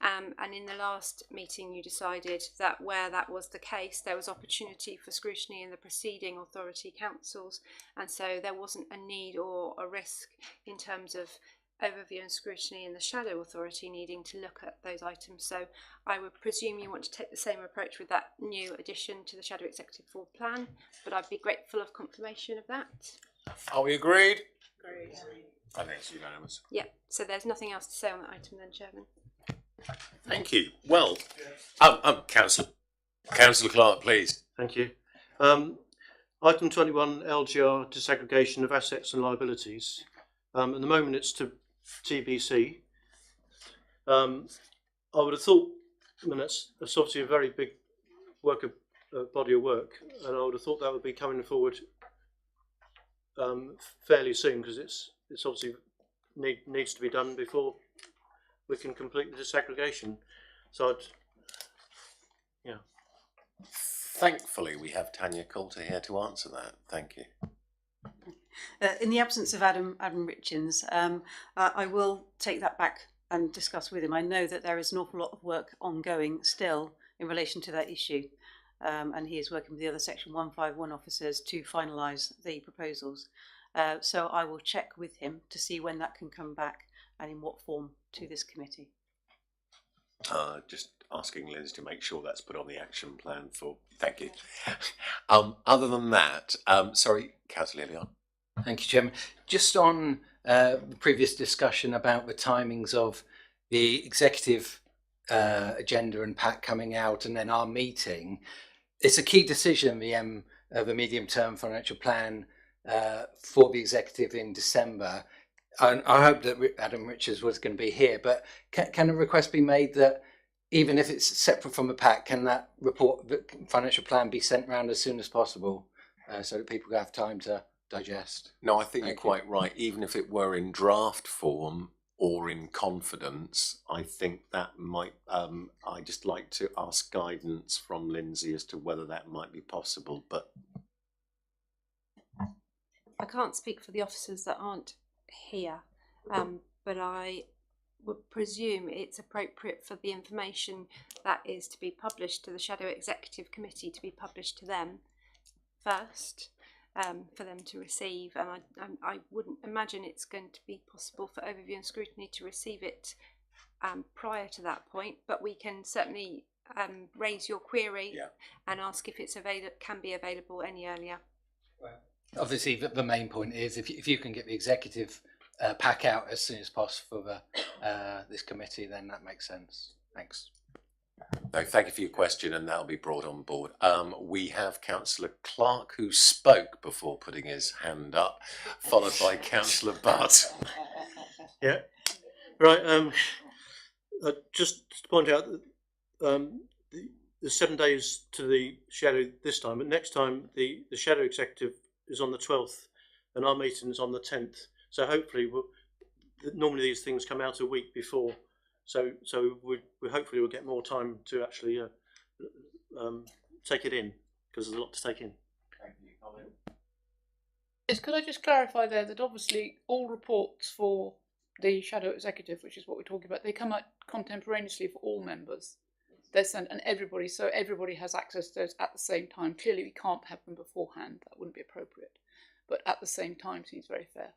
And in the last meeting you decided that where that was the case, there was opportunity for scrutiny in the preceding authority councils, and so there wasn't a need or a risk in terms of overview and scrutiny in the Shadow Authority needing to look at those items. So I would presume you want to take the same approach with that new addition to the Shadow Executive Full Plan, but I'd be grateful of confirmation of that. Are we agreed? Agreed. I think it's unanimous. Yeah, so there's nothing else to say on that item then, Chairman. Thank you. Well, Councillor Clark, please. Thank you. Item 21, LGR disaggregation of assets and liabilities. At the moment it's to TBC. I would have thought, I mean, that's obviously a very big body of work, and I would have thought that would be coming forward fairly soon, because it's obviously needs to be done before we can complete the disaggregation. So yeah. Thankfully, we have Tanya Coulter here to answer that. Thank you. In the absence of Adam Richins, I will take that back and discuss with him. I know that there is an awful lot of work ongoing still in relation to that issue, and he is working with the other Section 151 officers to finalise the proposals. So I will check with him to see when that can come back and in what form to this committee. Just asking Liz to make sure that's put on the action plan for. Thank you. Other than that, sorry, Councillor Leon. Thank you, Chairman. Just on the previous discussion about the timings of the executive agenda and pack coming out and then our meeting, it's a key decision, the medium-term financial plan for the executive in December. And I hope that Adam Richards was going to be here, but can a request be made that even if it's separate from the pack, can that report, the financial plan, be sent round as soon as possible so that people have time to digest? No, I think you're quite right. Even if it were in draft form or in confidence, I think that might. I just like to ask guidance from Lindsay as to whether that might be possible. But I can't speak for the officers that aren't here, but I would presume it's appropriate for the information that is to be published to the Shadow Executive Committee to be published to them first, for them to receive, and I wouldn't imagine it's going to be possible for overview and scrutiny to receive it prior to that point, but we can certainly raise your query and ask if it's can be available any earlier. Obviously, the main point is if you can get the executive pack out as soon as possible for this committee, then that makes sense. Thanks. No, thank you for your question, and that'll be brought on board. We have Councillor Clark, who spoke before putting his hand up, followed by Councillor Butt. Yeah, right. Just to point out that the 7 days to the shadow this time, but next time the shadow executive is on the 12th, and our meeting is on the 10th. So hopefully, normally these things come out a week before. So we hopefully will get more time to actually take it in, because there's a lot to take in. Yes, could I just clarify there that obviously all reports for the Shadow Executive, which is what we're talking about, they come out contemporaneously for all members. They're sent, and everybody, so everybody has access to those at the same time. Clearly we can't have them beforehand, that wouldn't be appropriate. But at the same time seems very fair.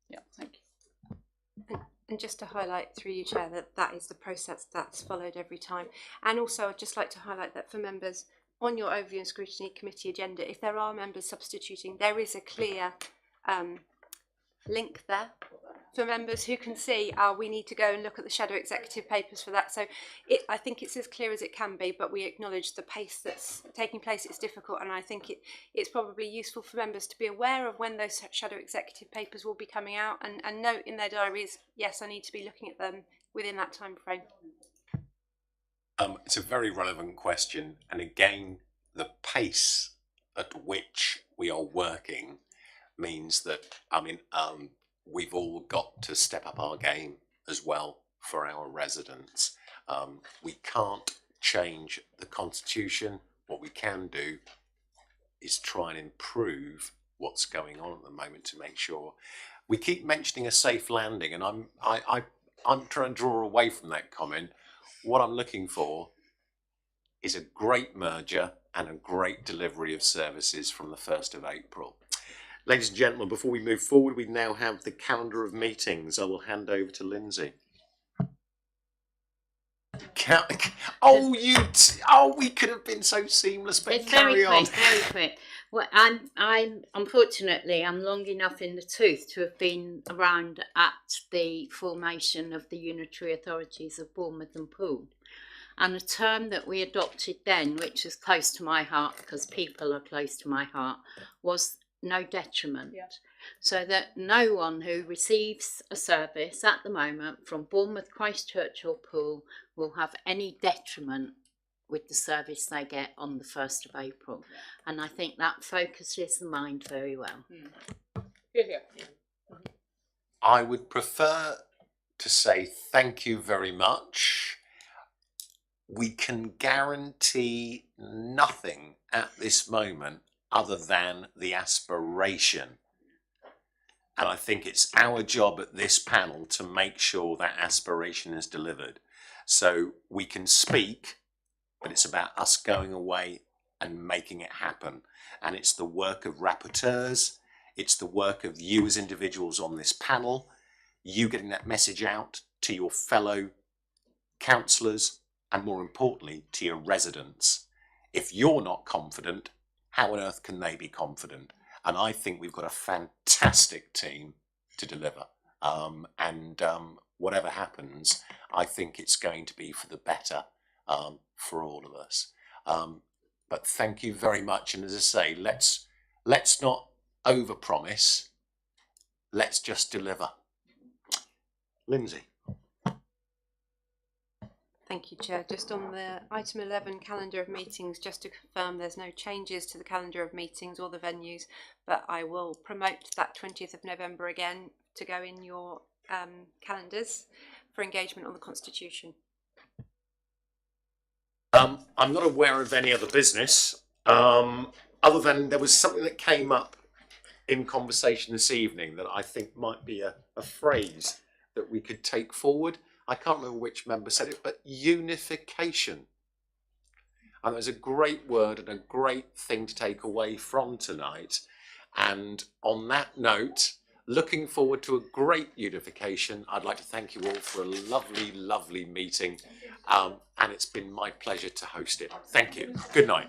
Yeah, thank you. And just to highlight through you, Chair, that is the process that's followed every time. And also I'd just like to highlight that for members on your Overview and Scrutiny Committee agenda, if there are members substituting, there is a clear link there for members who can see, we need to go and look at the Shadow Executive papers for that. So I think it's as clear as it can be, but we acknowledge the pace that's taking place. It's difficult, and I think it's probably useful for members to be aware of when those Shadow Executive papers will be coming out, and note in their diaries, yes, I need to be looking at them within that time frame. It's a very relevant question, and again, the pace at which we are working means that, we've all got to step up our game as well for our residents. We can't change the Constitution. What we can do is try and improve what's going on at the moment to make sure. We keep mentioning a safe landing, and I'm trying to draw away from that comment. What I'm looking for is a great merger and a great delivery of services from the 1st of April. Ladies and gentlemen, before we move forward, we now have the calendar of meetings. I will hand over to Lindsay. We could have been so seamless, but It's carry on. very quick. Well, I'm unfortunately I'm long enough in the tooth to have been around at the formation of the unitary authorities of Bournemouth and Poole, and the term that we adopted then, which is close to my heart because people are close to my heart, was no detriment. Yeah. So that no one who receives a service at the moment from Bournemouth, Christchurch or Poole will have any detriment with the service they get on the 1st of April. And I think that focuses the mind very well. I would prefer to say thank you very much. We can guarantee nothing at this moment other than the aspiration. And I think it's our job at this panel to make sure that aspiration is delivered. So we can speak, but it's about us going away and making it happen. And it's the work of rapporteurs, it's the work of you as individuals on this panel, you getting that message out to your fellow councillors, and more importantly, to your residents. If you're not confident, how on earth can they be confident? And I think we've got a fantastic team to deliver. Whatever happens, I think it's going to be for the better for all of us. But thank you very much. And as I say, let's not overpromise. Let's just deliver. Lindsay. Thank you, Chair. Just on the item 11, calendar of meetings, just to confirm there's no changes to the calendar of meetings or the venues, but I will promote that 20th of November again to go in your calendars for engagement on the Constitution. I'm not aware of any other business, other than there was something that came up in conversation this evening that I think might be a phrase that we could take forward. I can't remember which member said it, but unification. And there's a great word and a great thing to take away from tonight. And on that note, looking forward to a great unification. I'd like to thank you all for a lovely, lovely meeting. And it's been my pleasure to host it. Thank you. Good night.